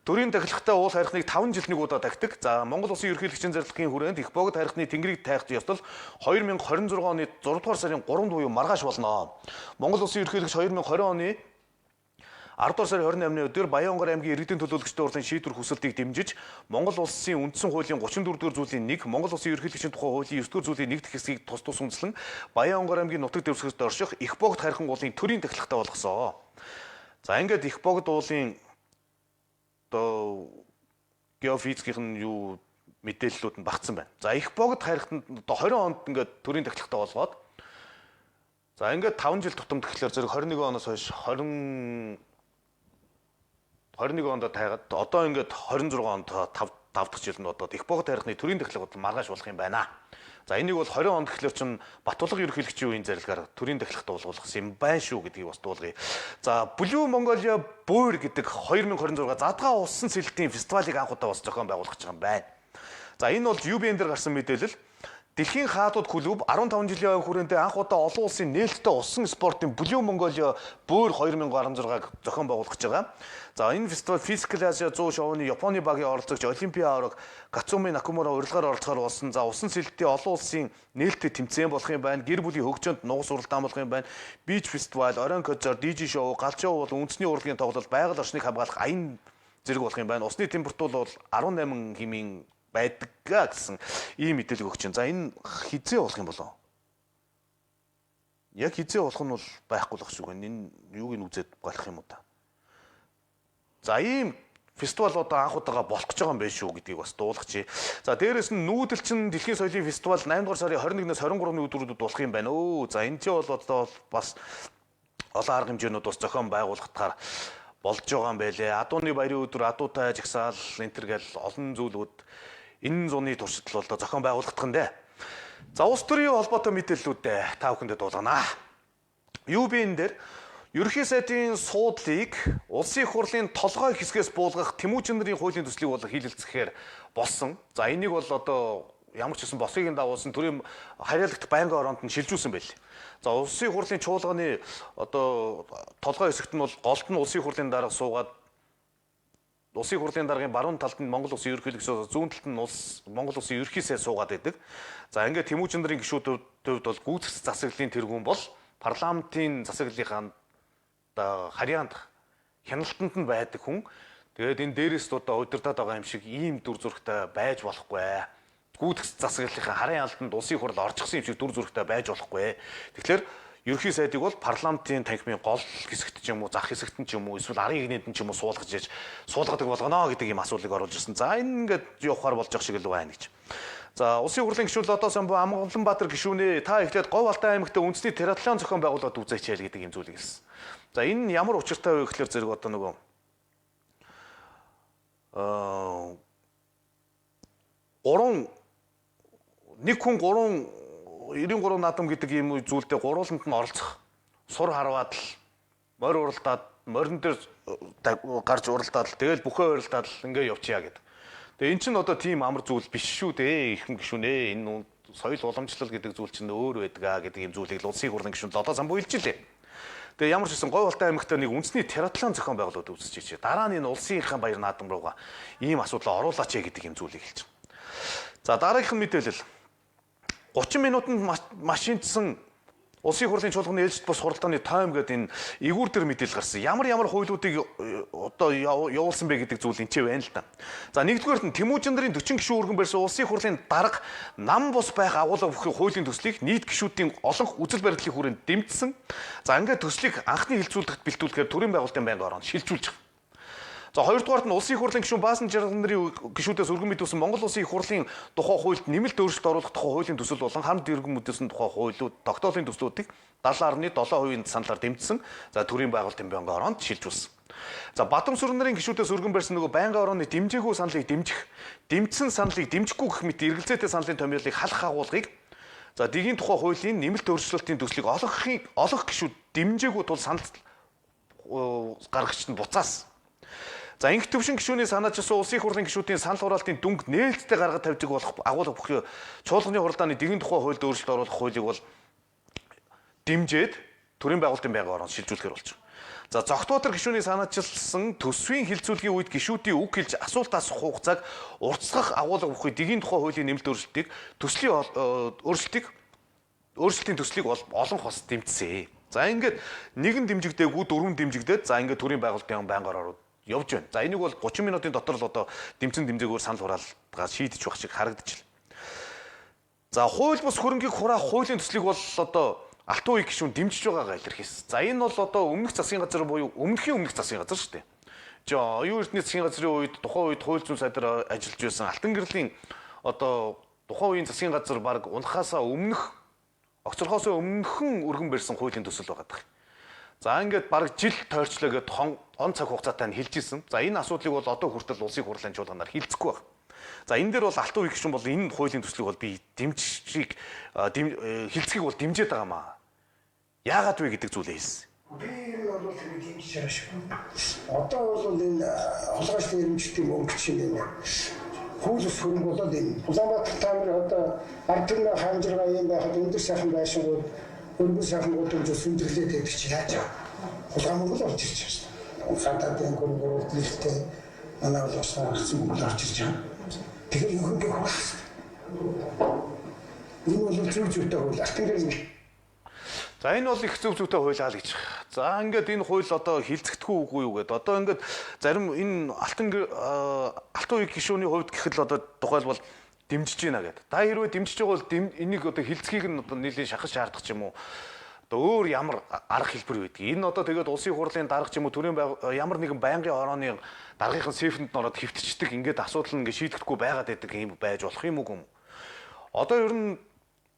Төрийн тахилгатай уул харихныг 5 жилд нэг удаа тахидаг. За Монгол Улсын ерөнхийлөгчийн зарлагын хүрээнд их богд харихны тэнгэрийг тайхж ёстол 2026 оны 6 дугаар сарын 3-нд буюу маргааш болно. Монгол Улсын ерөнхийлөгч 2020 оны 10 дугаар сарын 28-ны өдөр Баянгар аймгийн иргэдийн төлөөлөгчдийн хурлын шийдвэр хүсэлтийг дэмжиж Монгол Улсын үндсэн хуулийн 34 дугаар зүйлийн 1, Монгол Улсын ерөнхийлөгчийн тухай хуулийн 9 дугаар зүйлийн 1 дэх хэсгийг тус үндэслэн Баянгар аймгийн нутаг дэвсгэрт орших их богд харьхан уулын төрийн тахилгатай болгосон. За ингээд их богд уулын одоо геофизикийн юу мэдээллүүд нь багтсан байна. За их богд харихтанд одоо 20 онд ингээд төрийн тахилгатай болгоод за ингээд 5 жил тутамд тэгэхээр зэрэг 21 оноос хойш 21 онд тайгаад одоо ингээд 26 онд 5 дахь жилд одоо их богд харихны төрийн тахилга маргааш болох юм байна. За энийг бол 20 онд гэхэлэр чинь Батулга ерөнхийлөгчийн үеийн зарилгаар төрийн тахилгатай болгуулсан юм байна шүү гэдгийг бас дуулгая. За Blue Mongolia Буур гэдэг 2026 задгаа усан сэлтийн фестивалыг анх удаа бас зохион байгуулах гэж байгаа юм байна. За энэ бол UBN дээр гарсан мэдээлэл. Дэлхийн хаадууд клуб 15 жилийн хүрээндээ анх удаа олон улсын нээлттэй усан спортын Blue Mongolia Буур 2016-г зохион байгуулах гэж байгаа. За энэ фестивал Physical Asia 100 шоуны Японы багийн оролцогч Олимпиа авраг Гацуми Накумура урилгаар оролцохоор болсон. За усан сэлтийн олон улсын нээлттэй тэмцээн болох юм байна. Гэр бүлийн хөгжөөнд нугас уралдаан болох юм байна. Beach Festival, оройн концерт, DJ шоу, галч шоу бол үндэсний урлагийн тоглолт, байгаль орчныг хамгаалах аян зэрэг болох юм байна. Усны температур бол 18 хэмээн байдаг гэсэн ийм мэдээлэл өгч байна. За энэ хизээ болох юм болоо? Яг хизээ болох нь бол байхгүй л ах шиг байна. Энэ юуг нь үзээд болох юм уу та? За ийм фестивал одоо анх удаага болох гэж байгаа юм байна шүү гэдгийг бас дуулгач. За дээрэс нь нүүдэлчин дэлхийн соёлын фестивал 8 дугаар сарын 21-ээс 23-ны өдрүүдэд болох юм байна. За энэ ч бол одоо бас олон арга хэмжээнүүд бас зохион байгуулахтаар болж байгаа юм байлээ. Адууны баярын өдөр адуутай жагсаал энтер гэл олон зүйлүүд энэ зуны туршидал бол зохион байгуулагдах нь дээ. За улс төрийн холбоотой мэдээллүүдээ та бүхэндээ дуулгана. UBN дээр ерөнхий сайдын суудлыг улсын их хурлын толгой хэсгээс буулгах Тэмүүжин нарын хуулийн төслийг бол хийлэлцэхээр болсон. За энийг бол одоо ямар ч гэсэн босыг дагуулсан төрийн харьяалагт байнгын ороонд нь шилжүүлсэн байл. За улсын их хурлын чуулганы одоо толгой хэсэгт нь бол голд нь улсын их хурлын дарга суугаад улсын хурлын даргын баруун талд нь Монгол улсын ерөнхийлөгч, зүүн талд нь Монгол улсын ерөнхий сайд суугаад байдаг. За ингээд Тэмүүжин нарын гишүүдүүд бол гүйцэтгэх засаглалын тэргүүн бол парламентын засаглалынхаа харьяанд хяналтанд нь байдаг хүн. Тэгээд энэ дээрээс одоо удирдах байгаа юм шиг ийм дүр зурагтай байж болохгүй. Гүйцэтгэх засаглалынхаа харьяан алданд улсын хурл орчихсон юм шиг дүр зурагтай байж болохгүй. Тэгэхээр ерөнхий сайдыг бол парламентын танхимын гол хэсэгт ч юм уу, зах хэсэгт ч юм уу, эсвэл арын игнэнд ч юм уу суулгадаг болгоно гэдэг юм асуулыг оруулж ирсэн. За энэ ингээд явахаар болж байгаа шиг л байна гэж. За улсын хурлын гишүүн одоо самбуу Амгаланбаатар гишүүнээ та эхлээд Говь Алтай аймагт үндэсний триатлон зохион байгуулалт үзээч яа гэдэг юм зүйлийг хэлсэн. За энэ ямар учиртай вэ гэхээр зэрэг одоо нөгөө нэг хүн 93 наадам гэдэг юм зүйлдээ гурвууланд нь оролцох. Сур харваад л морь уралдаад морин дээр гарч уралдаад тэгэл бүхөө уралдаад л ингээ явчихъя гэдэг. Тэгээ эн чинь одоо тийм амар зүйл биш шүү дээ. Ихэнх гишүүнээ энэ соёл уламжлал гэдэг зүйл чинь өөр байдаг гэдэг юм зүйлийг улсын хурлын гишүүн лодоо самбуу хэлж илээ. Тэгээ ямар ч гэсэн Говь Алтай аймагт нэг үндэсний тератлон зохион байгуулалт үүсчихэж дараа нь энэ улсынхаа баяр наадам руугаа ийм асуудал оруулаач гэдэг юм зүйлийг хэлж байна. За дараагийнх нь мэдээлэл 30 минутанд машиндсан улсын хурлын чуулганы ээлжид бус хуралдааны тайм гэдэг энэ ээгүүр дээр мэдээлэл гарсан. Ямар хуулиудыг одоо явуулсан бэ гэдэг зүйл энэ ч байна л да. За нэгдүгээрт нь Тэмүүжин нарын 40 гишүүн өргөн барьсан улсын хурлын дарга нам бус байх агуулга бүхий хуулийн төслийг нийт гишүүдийн олон үзэл баримтлалын хүрээнд дэмжсэн. За ингээд төслийг анхны хилцүүлэгт бэлтгүүлэхээр төрийн байгуулалтын байнгын ороонд шилжүүлж байгаа. За хоёрдугаарт нь улсын их хурлын гишүүн Баасан Жаргал нарын гишүүдээс өргөн мэдүүлсэн Монгол улсын их хурлын тухай хуульд нэмэлт өөрчлөлт оруулах тухай хуулийн төсөл болон хамт иргэн мэдүүлсэн тухай хуулиуд тогтоолын төслүүдийг 70.7% саналаар дэмжсэн. За төрийн байгуулалтын байнгын ороонд шилжүүлсэн. За Бадамсүр нарын гишүүдээс өргөн барьсан нөгөө байнгын орооны дэмжээгүй саналыг дэмжсэн саналыг дэмжихгүй гэх мэт эргэлзээтэй саналын томьёолыг халах агуулгыг за дэгийн тухай хуулийн нэмэлт өөрчлөлтийн төслийг олох гишүүд дэмжээгүй тул санал гаргагчд нь буцаасан. За инх төвшин гишүүний санаачилсан улсын их хурлын гишүүдийн санал хураалтын дүнг нээлттэй гаргаж тавьдаг болох агуулга бүхий чуулганы хуралдааны дэгийн тухай хуульд өөрчлөлт оруулах хуулийг бол дэмжээд төрийн байгуулалтын байнгын ороонд шилжүүлэхээр болж байна. За Зогтбаатар гишүүний санаачилсан төсвийн хилцүүлгийн үед гишүүдийн үг хэлж асуулт асуух хугацааг уртасгах агуулга бүхий дэгийн тухай хуулийн нэмэлт өөрчлөлтийн төслийг олон хос дэмжсэн. За ингээд нэгэн дэмжигдээгүй дөрвөн дэмжигдээд за ингээд төрийн байгуулалтын байнгын ороод явж байна. За энийг бол 30 минутын дотор л одоо дэмжигдээгээр санал хураалгаа шийдэж байх шиг харагдчихлаа. За хууль бус хөрөнгийг хураах хуулийн төслийг бол одоо Алтан үеийн гишүүн дэмжиж байгаагаа илэрхийлсэн. За энэ бол одоо өмнөх засгийн газар буюу өмнөх засгийн газар шүү дээ. Оюун эрдэнэ засгийн газрын үед тухайн үед хууль зүйн сайдаар ажиллаж байсан Алтан гэрлийн одоо тухайн үеийн засгийн газар баг унахаасаа өмнөх огцорхоосоо өмнөхөн өргөн барьсан хуулийн төсөл байгаа даа. За ингээд баг жил тойрчлоо гэд он цаг хугацаатай нь хэлжсэн. За энэ асуудлыг бол одоо хүртэл улсын хурлын чуулганаар хилцэхгүй байна. За энэ дээр бол Алтан үеийн гишүүн бол энэ хуулийн төслийг бол би хилцгийг бол дэмжиж байгаа маа. Яагаад вэ гэдэг зүйлээ хэлсэн. Би бол тэр дэмжиж байгаа шүү. Одоо бол энэ хулгайч нэрмжтийн мөнгө чинь энэ хууль ус хөрөнгө болоод энэ Улаанбаатар таамаг одоо ардын хаамжиргаа юм байхад өндөр сайхан байшингууд өргөн сайхангууд гэж сүндэрлээд байдаг чи яаж вэ? Хулгай мөнгө л орж ирж байна. Улаанбаатарын хөрөнгө нэртэй манай бол бас гарсан мөнгө орж ирж байгаа. Тэгэхээр юу хөнгө хулгай. Энэ бол зөв зүйтэй хууль. Алтан за энэ бол их зөв зүйтэй хуулиа л гэж. За ингээд энэ хууль одоо хилцэгдэхгүй үгүй юу гэдэг. Одоо ингээд зарим энэ алтан үеийн гишүүний хувьд гэхэл одоо тухайлбал дэмжиж байна гэдэг. Та хэрвээ дэмжиж байгаа бол энийг одоо хилцгийг нь одоо нэлийн шахаж шаардах ч юм уу. Одоо өөр ямар арга хэлбэр байдаг. Энэ одоо тэгээд улсын хурлын дарга ч юм уу төрийн ямар нэгэн байнгын орооны даргын сэфэнд нь ороод хэвтчихдэг. Ингээд асуудал нь ингээд шийдэхгүй байгаад байдаг юм байж болох юм уу? Одоо ер нь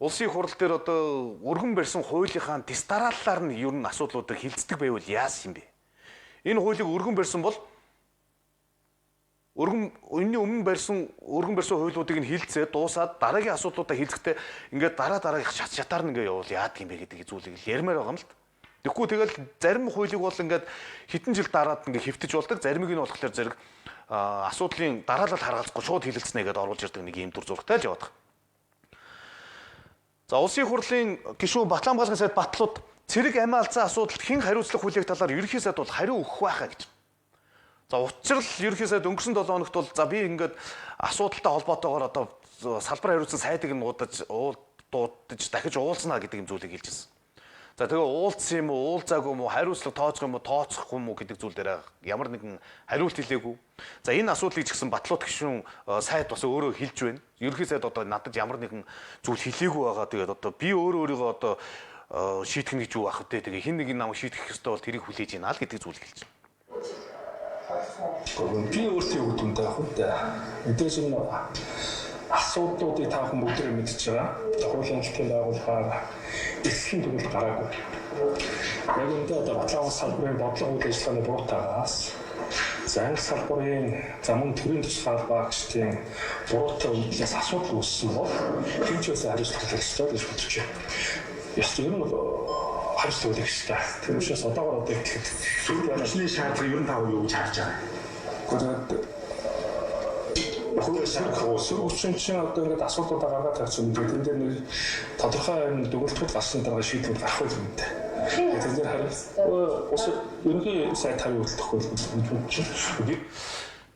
улсын хурал дээр одоо өргөн барьсан хуулийнхаа дистараллаар нь ер нь асуудлуудыг хилцдэг байвал яасан юм бэ? Энэ хуулийг өргөн барьсан бол энэний өмнө барьсан өргөн барьсан хуулиудыг нь хилцээ дуусаад дараагийн асуудлуудаа хилцэхдээ ингээд дараагийнх шатаар нь ингээд явуул яадаг юм бэ гэдэг зүйлийг ярмаар байгаа юм л та. Тэгэхгүй тэгэл зарим хуулийг бол ингээд хэдэн жил дараад ингээд хэвтэж болдог, заримыг нь болохоор зэрэг асуудлын дараалал харгалзахгүй шууд хилэлцнэ гэдээ оруулж ирдэг нэг юм дүр зурагтай л яваад байгаа. За улсын хурлын гишүүн Батланбаалгын сайд Батлууд цэрэг амиа алдсан асуудалд хэн хариуцлах хүлээх талаар ерөнхий сайд бол хариу өгөх байхаа гэж. За учир л ерөнхий сайд өнгөрсөн 7 хоногт бол за би ингээд асуудалтай холбоотойгоор одоо салбар хариуцсан сайдыг нь дуудаж дахиж уулзнаа гэдэг юм зүйлийг хэлжсэн. За тэгээ уулзсан юм уу, уулзаагүй юм уу, хариуцлага тооцох юм уу, тооцохгүй юм уу гэдэг зүйл дээр ямар нэгэн хариулт хэлээгүй. За энэ асуудлыг ч гэсэн Батлууд гишүүн сайд бас өөрөө хэлж байна. Ерөнхий сайд одоо надад ямар нэгэн зүйл хэлээгүй байгаа. Тэгээд одоо би өөрийгөө одоо шийдэх гэж юу ах вэ? Тэгээ хин нэг намайг шийдэх ёстой бол тэрийг хүлээж ийна л гэдэг зүйл хэлж байна. Би өөртөө юу гэдэг юм таах вэ? Мэдээж энэ асуудлуудыг та бүхэн бүгдээ мэдж байгаа. Хуулийн хэлтийн байгууллагаар эсхийн төрөлд гараагүй. Яг үүндээ одоо Батлан улс салбарын бодлого үйл ажиллагааны буруутаагаас За англи салбарын замун төрийн тусгай багшийн буруутай үйлдэлээс асуудал үүссэн бол хэмжээс хариуцлага хэрэгтэй гэж бодож байна. Ер нь бол хариуцлага өгөх хэрэгтэй. Тэр учраас одоогоор одоо ихэд сөрөглөсний шаардлага ер нь тав юу гэж харж байгаа. Сөрөгчийн чинь одоо ингээд асуудлуудаа гаргаад тавьчихсан. Тэн дээр нэг тодорхой дүгнэлтүүд гарсан дараа шийдвэр гарах байх юм дээ. Тэн дээр харин ерөнхий сайд хариу үйлдэх байлгүй.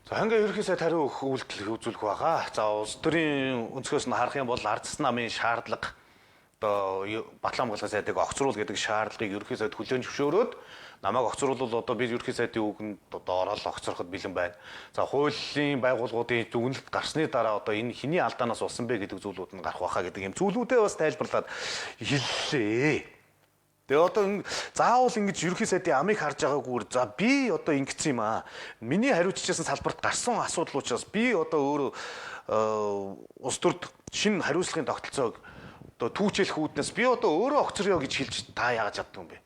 За ханга ерөнхий сайд хариу өгөх үйлдэл үзүүлэх байгаа. За улс төрийн өнцгөөс нь харах юм бол ард засгийн намын шаардлага одоо Батлан хамгаалалтын сайдыг огцруулах гэдэг шаардлагыг ерөнхий сайд хүлээн зөвшөөрөөд намайг огцруулбал одоо би ерөнхий сайдын үгэнд одоо ороод огцроход бэлэн байна. За хуулийн байгууллагуудын дүгнэлт гарсны дараа одоо энэ хэний алдаанаас болсон бэ гэдэг зүйлүүд нь гарах байхаа гэдэг юм зүйлүүдээ бас тайлбарлаад хэллээ. Тэгээ одоо заавал ингэж ерөнхий сайдын амыг харж байгаагүй за би одоо ингэсэн юм аа. Миний хариуцчихсан салбарт гарсан асуудал учраас би одоо өөрөө улс төрд шинэ хариуцлагын тогтолцоог одоо түүчэлэх үүднээс би одоо өөрөө огцорё гэж хэлж та яагаад чаддаг юм бэ?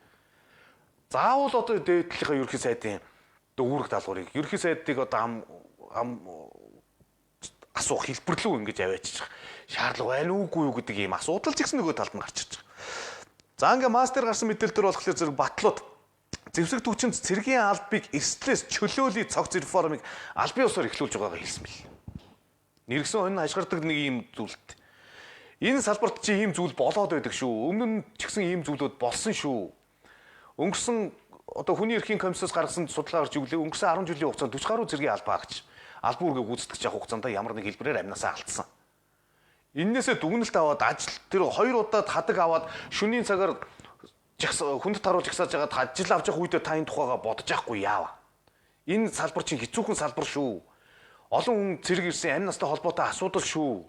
Заавал одоо дээдлийнхаа ерөнхий сайдын үүрэг даалгаврыг ерөнхий сайдыг одоо ам асуух хэлбэрлүү ингэж аваачиж шаардлага байна уугүй юу гэдэг ийм асуудал ч гэсэн нөгөө талд нь гарч ирж байгаа. За ингээ мастер гарсан мэдээлэл төр болохоор зэрэг батлууд зэвсэг түвшинд цэргийн албыг эрсдлээс чөлөөлөе цогц реформыг албан ёсоор эхлүүлж байгаагаа хэлсэн бэл. Нэргсэн энэ хашгирдаг нэг ийм зүйлт. Энэ салбарт чи ийм зүйл болоод байдаг шүү. Өмнө нь ч гэсэн ийм зүйлүүд болсон шүү. Өнгөрсөн одоо хүний эрхийн комиссоос гаргасан судалгаа гарч иглээ. Өнгөрсөн 10 жилийн хугацаанд 40 гаруй цэргийн албаа агч албан үүргийг гүйцэтгэж явах хугацаанд ямар нэг хэлбэрээр амнасаа алдсан. Иннээсээ дүгнэлт аваад ажил тэр 2 удаад хадаг аваад шөнийн цагаар хүндэт харуулж гисааж байгаа ажил авч явах үедээ та энэ тухайга бодож яахгүй яава. Энэ салбар чинь хэцүүхэн салбар шүү. Олон хүн цэрэг ирсэн амь настай холбоотой асуудал шүү.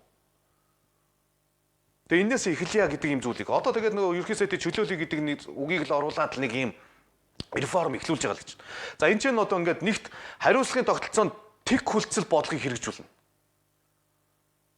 Тэгээ энээс эхэлье гэдэг юм зүйлийг одоо тэгээд нөгөө ерөнхий сайдын чөлөөлөе гэдэг нэг үгийг л оруулаад л нэг юм реформ эхлүүлж байгаа л гэж. За энэ ч нь одоо ингээд нэгт хариуцлагын тогтолцоонд тэг хүлцэл бодлогыг хэрэгжүүлнэ.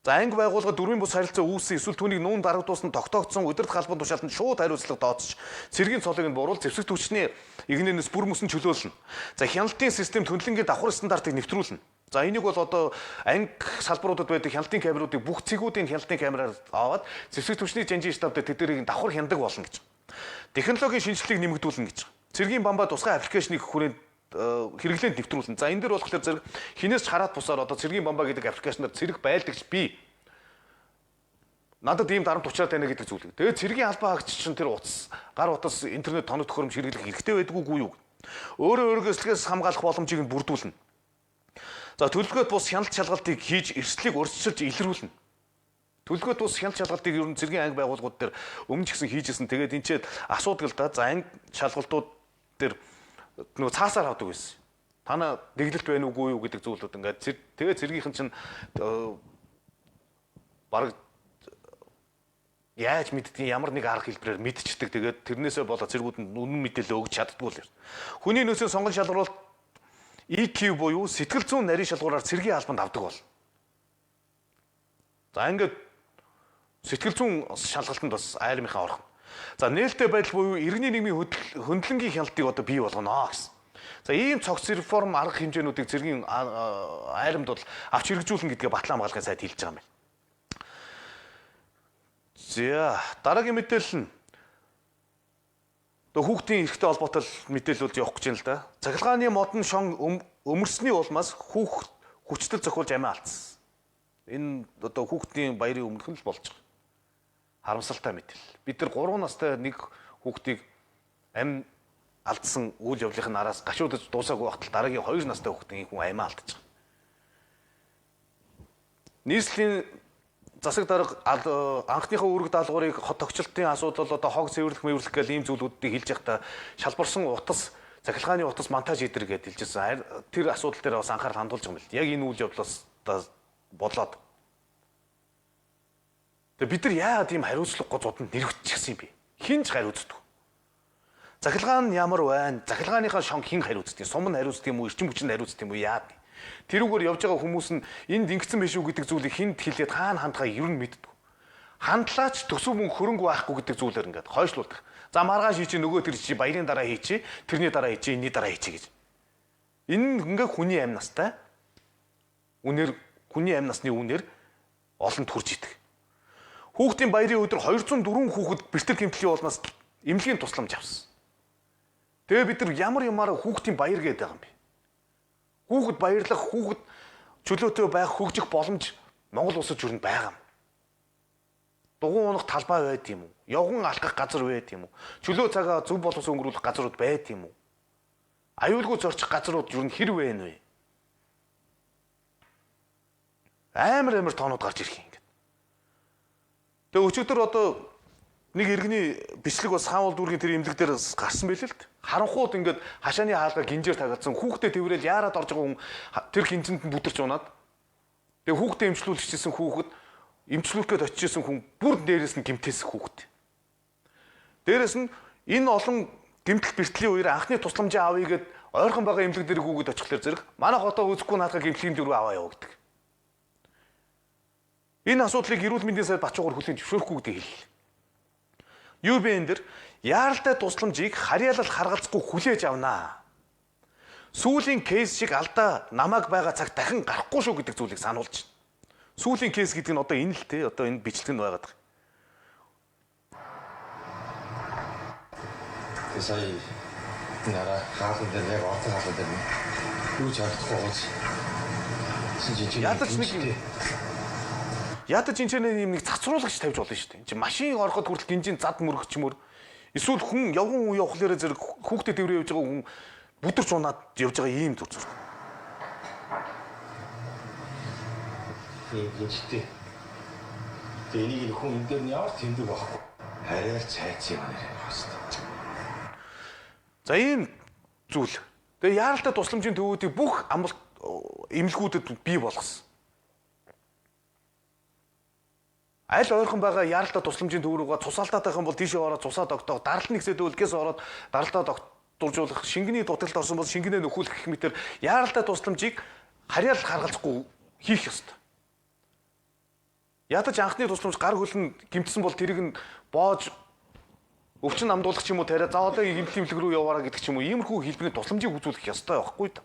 За анги байгууллага дөрвийн бус харилцаа үүссэн эсвэл түүнийг нүүн дарагдуулсан тогтоогдсон удирдах албан тушаалтанд шууд хариуцлага тооцож цэргийн цолыг нь буруул зэвсэг түвшний игнэнээс бүр мөсөн чөлөөлнө. За хяналтын систем хөндлөнгийн давхар стандартыг нэвтрүүлнэ. За энийг бол одоо анги салбаруудад байдаг хяналтын камеруудыг бүх цэгүүдийн хяналтын камераар аваад зэвсэг түвшний жанжин штабд тэднийг давхар хяндаг болно гэж. Технологийн шинжилгээг нэмэгдүүлнэ гэж. Цэргийн бамбаа тусгай аппликейшнийг хүрээнд хэрэглээнд нэвтрүүлнэ. За энэ дээр болохоор зэрэг хинээс ч хараад бусаар одоо цэргийн бамбаа гэдэг аппликейшнаар цэрэг байлдагч би надад ийм дарамт учраад байна гэдэг зүйл. Тэгээд цэргийн албан хаагч чинь тэр утас гар утас интернет тоног төхөөрөмж хэрэглэх хэрэгтэй байдгүй юу? Өөрөө өөргөөслөгөөс хамгаалах боломжийг нь бүрдүүлнэ. За төлөвлөгөөд бус хяналт шалгалтыг хийж эрсдлийг урьдчилж илрүүлнэ. Төлөвлөгөөд бус хяналт шалгалтыг ер нь цэргийн анги байгууллагууд дээр өмнө ч гэсэн хийжсэн. Тэгээд энэ ч асуудаг л да. За анги шалгалтууд дээр нөгөө цаасаар авдаг байсан. Танаа дэглэлт байна уугүй юу гэдэг зүйлүүд ингээд тэгээд цэргийнхэн чинь бараг яаж мэддгийг ямар нэг арга хэлбэрээр мэдчихдэг. Тэгээд тэрнээсээ болоо цэргүүд нь үнэн мэдээлэл өгч чаддгүй л. Хүний нөөцийн сонгон шалгаруулалт EQ буюу сэтгэл зүйн нарийн шалгуураар цэргийн албанд авдаг бол. За ингээд сэтгэл зүйн шалгалтанд бас айлмынхаа орхон. За нээлттэй байдал буюу иргэний нийгмийн хөндлөнгийн хяналтыг одоо бий болгоно гэсэн. За ийм цогц реформ арга хэмжээнүүдийг цэргийн айрамд бол авч хэрэгжүүлнэ гэдгээ Батлан хамгаалалтын сайд хэлж байгаа юм байна. За дараагийн мэдээлэл нь хүүхдийн эрхтэй холбоотой мэдээлүүлж явах гэж байна л да. Цахилгааны модон шон өмөрсний улмаас хүчтэй зохиолж амиа алдсан. Энэ одоо хүүхдийн баярын өмнөх нь л болж байгаа. Харамсалтай мэдээлэл. Бид нар 3 настай нэг хүүхдийг амь алдсан үйл явдлын араас гашуудж дуусаагүй багтал дараагийн 2 настай хүүхдийн хүн амиа алдаж байгаа. Нийслэлийн засаг дарга анхныхаа үүрэг даалгаврыг хот тогтчлтын асуудал одоо хог цэвэрлэх мэвэрлэх гэл ийм зүйлүүдийг хэлж байхдаа шалбарсан утас цахилгааны утас монтаж идэр гэдээ хэлжсэн. Тэр асуудал дээр бас анхаарал хандуулж байгаа юм л. Яг энэ үйл явдлаас бодлоод. Тэгээ бид нар яагаад ийм хариуцлагагүй зодонд нэрвчихсэн юм бэ? Хин ч хариуцдаг. Цахилгаан ямар байна? Цахилгааныхаа шон хин хариуцдаг? Сум нь хариуцдаг юм уу? Эрчим хүчин хариуцдаг юм уу? Яа? Тэрүүгээр явж байгаа хүмүүс нь энд ингэсэн биш үү гэдэг зүйлийг хинт хэлээд хаана хандгаа ер нь мэддэг. Хандлаач төсөв мөн хөрөнгө байхгүй гэдэг зүйлээр ингээд хойшлуулдаг. За маргааш хий чи нөгөө тэр чи баярын дараа хий чи тэрний дараа хий чи энэний дараа хий чи гэж. Энэ ингээ хүний амь настай. Үнээр хүний амь насны үнээр олонд хүрж идэг. Хүүхдийн баярын өдөр 204 хүүхэд бэртэр гэмтлийн уулнаас эмнэлгийн тусламж авсан. Тэгээ бид нар ямар ямаараа хүүхдийн баяр гэдэг байгаа юм бэ? Хүүхэд баярлах, хүүхэд чөлөөтэй байх, хөгжих боломж Монгол улсад юу байгаа юм? Дугуй унах талбай байд юм уу? Явган алхах газар байд юм уу? Чөлөө цагаа зөв боловс өнгөрүүлэх газрууд байд юм уу? Аюулгүй зорчих газрууд юу хэр вэ нэ? Амар тоонууд гарч ирэх юм ингээд. Тэгээ өчигдөр одоо нэг иргэний бичлэг бас хаанвал дүүргийн тэр имлэг дээр гарсан байлээ л дээ. Харанхууд ингээд хашааны хаалга гинжээр тагаадсан хүүхдэд тэрвэрэл яарад орж байгаа хүн тэр гинжинд нь бүдэрч унаад. Тэгээ хүүхдэд эмчлүүлчихсэн хүүхэд эмчлүүлэхэд очижсэн хүн бүр дээрээс нь гимтээсэх хүүхэд. Дээрээс нь энэ олон гимтэл бэртлийн үеэр анхны тусламжаа авъя гэд ойрхон байгаа имлэг дээр хүүхэд очихлоор зэрэг манай хотоо үзэхгүй наадах гимтлийн дөрөв аваа яваа гэдэг. Энэ асуудлыг эрүүл мэндийн сайд Бачуугаар хүлээн зөвшөөрөхгүй гэдэг хэллээ. ЮБН дээр яаралтай тусламжийг харьяалал харгалзахгүй хүлээж авнаа. Сүүлийн кейс шиг алдаа намайг байгаа цаг дахин гарахгүй шүү гэдэг зүйлийг сануулж байна. Сүүлийн кейс гэдэг нь одоо энэ л те одоо энэ бичлэг нь байгаад байгаа. Сая нара хаалт дээр яг ортой хаалт дээр юу ч харахгүй гоц. Ядаж энэ юм нэг цацруулагч тавьж болно шүү дээ. Энд чинь машин ороход хүртэл гинжин зад мөрөгчмөр эсвэл хүн явган уу явахлаараа зэрэг хүүхдэд дэврээ явж байгаа хүн бүдэрч унаад явж байгаа ийм зүр зүр. Гинжтэй. Энийг хүн энэ дээр нь ямар тэмдэг байхгүй. Хараар цайц юм нэр хаста. За ийм зүйл. Тэгээ яаралтай тусламжийн төвүүдийг бүх амлалт эмнэлгүүдэд бий болгосон. Аль ойрхон байгаа яаралтай тусламжийн төв рүүгээ цусаалтаад байх юм бол тийшээ ороод цусаа тогтоох, даралт нэгсэд үлгээс ороод даралтаа дуржуулах, шингэний дутагт орсон бол шингэнээ нөхүүлэх гэх мэтэр яаралтай тусламжийг харьяал харгалзахгүй хийх ёстой. Ядаж анхны тусламж гар хөлн гимтсэн бол тэрийг нь боож өвчин намдуулах ч юм уу тариа за одоо эмнэлэг рүү яваараа гэдэг ч юм уу иймэрхүү хэлбэрийн тусламжийг үзүүлэх ёстой байхгүй да.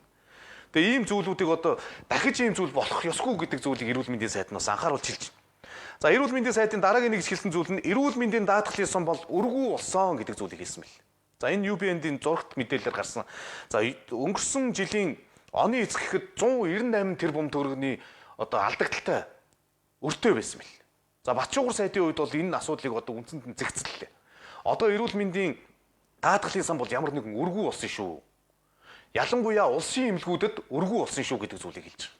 Тэгээ ийм зүйлүүдийг одоо дахиж ийм зүйл болох ёсгүй гэдэг зүйлийг эрүүл мэндийн сайд нь бас анхааруулж хэлж байна. За эрүүл мэндийн сайдын дараагийн нэг ихэлсэн зүйл нь эрүүл мэндийн даатгалын сон бол өргүү болсон гэдэг зүйлийг хэлсэн мэл. За энэ UBN-ийн зурагт мэдээлэлээр гарсан. За өнгөрсөн жилийн оны эцэг гэхэд 198 тэрбум төгрөгийн одоо алдагдaltaй өртөө байсан мэл. За Батчуугар сайдын үед бол энэ асуудлыг одоо үндсэнд нь зэгцэллээ. Одоо эрүүл мэндийн даатгалын сан бол ямар нэгэн өргүү болсон шүү. Ялангуяа улсын эмнэлгүүдэд өргүү болсон шүү гэдэг зүйлийг хэлж байна.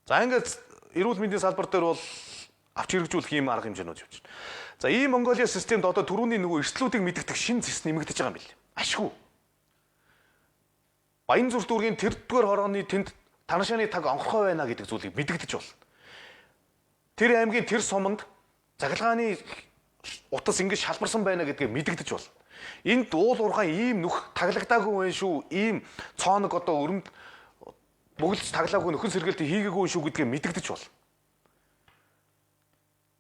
За ингээд эрүүл мэндийн салбар дээр бол авч хэрэгжүүлэх ийм арга хэмжээнүүд явж байна. За ийм Монголиа системд одоо түрүүний нөгөө эрсдлүүдийг мэддэг шин зэс нэмэгдэж байгаа юм билээ. Ашгүй. Баянзүрт дүүргийн тэрдүгээр хорооны тэнд танашааны таг онхорхой байна гэдэг зүйлийг мэдэгдэж болно. Тэр аймгийн тэр суманд цахилгааны утас ингэж шалбарсан байна гэдгийг мэдэгдэж болно. Энд уул уурхай ийм нүх таглагдаагүй байх шүү. Ийм цооног одоо өрөмд бүгэлж таглаагүй нөхөн сэргээлтийг хийгээгүй шүү гэдгийг мэдэгдэж болно.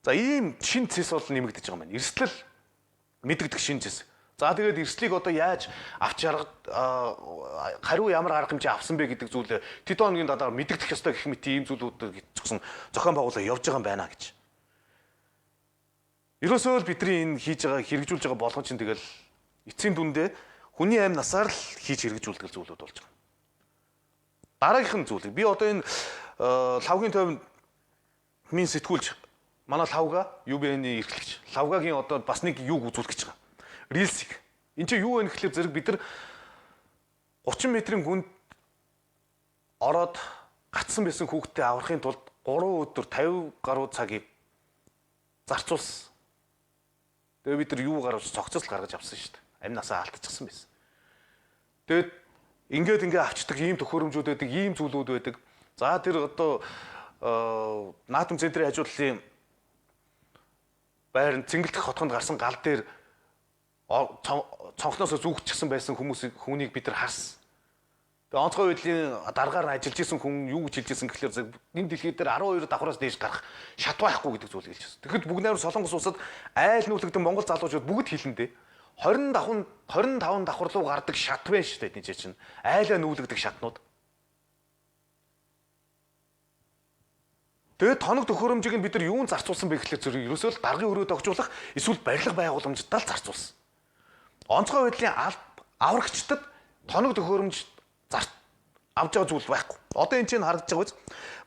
За ийм шин цэс бол нэмэгдэж байгаа юм байна. Эрсдэл мэдэгдэх шин цэс. За тэгээд эрсдлийг одоо яаж авч арга хариу ямар арга хэмжээ авсан бэ гэдэг зүйлээ тэд хоногийн дараа мэдэгдэх ёстой гэх мэт ийм зүйлүүд гэсэн зохион байгуулалт явж байгаа юм байна гэж. Ерөөсөө л бидний энэ хийж байгаа хэрэгжүүлж байгаа болгон чинь тэгэл эцсийн дүндээ хүний амь насаар л хийж хэрэгжүүлдэг зүйлүүд болж байгаа. Дараагийнх нь зүйл. Би одоо энэ лавгийн тойвны сэтгүүлч манай лавга UBN-ийн эрхлэгч лавгагийн одоо бас нэг юуг үзүүлэх гэж байгаа. Рилсик. Энд чинь юу вэ гэхлээр зэрэг бид нар 30 метрийн гүнд ороод гацсан байсан хүүхдээ аврахын тулд 3 өдөр 50 гаруй цагийг зарцуулсан. Тэгээ бид нар юу гаргаж цогцол гаргаж авсан шүү дээ. Амь насаа алдчихсан байсан. Тэгээд ингээд авчдаг ийм төхөөрөмжүүд байдаг, ийм зүйлүүд байдаг. За тэр одоо наадам центрийн хажуудлын байранд Цэнгэлдэх хотхонд гарсан гал дээр цонхноосоо зүгчихсэн байсан хүнийг бид нар харсан. Тэгээ онцгой байдлын дараагаар нь ажиллаж исэн хүн юу гэж хэлж исэн гэхэлэр энэ дэлхий дээр 12 давхраас дээш гарах шат байхгүй гэдэг зүйлийг хэлж байна. Тэгэхэд бүгд найр Солонгос улсад айл нүүлэгдэн Монгол залуучууд бүгд хэлэндээ 25 давхар руу гардаг шат байна шүү дээ энэ чинь. Айлаа нүүлгдэг шатнууд. Тэгээд тоног төхөөрөмжийг нь бид нар юунд зарцуулсан бэ гэхлээр зөв ерөөсөө л даргын өрөөд огжуулах эсвэл барилга байгууламжтаа л зарцуулсан. Онцгой байдлын аврагчдад тоног төхөөрөмж авч байгаа зүйл байхгүй. Одоо энэ чинь харагдаж байгаа биз?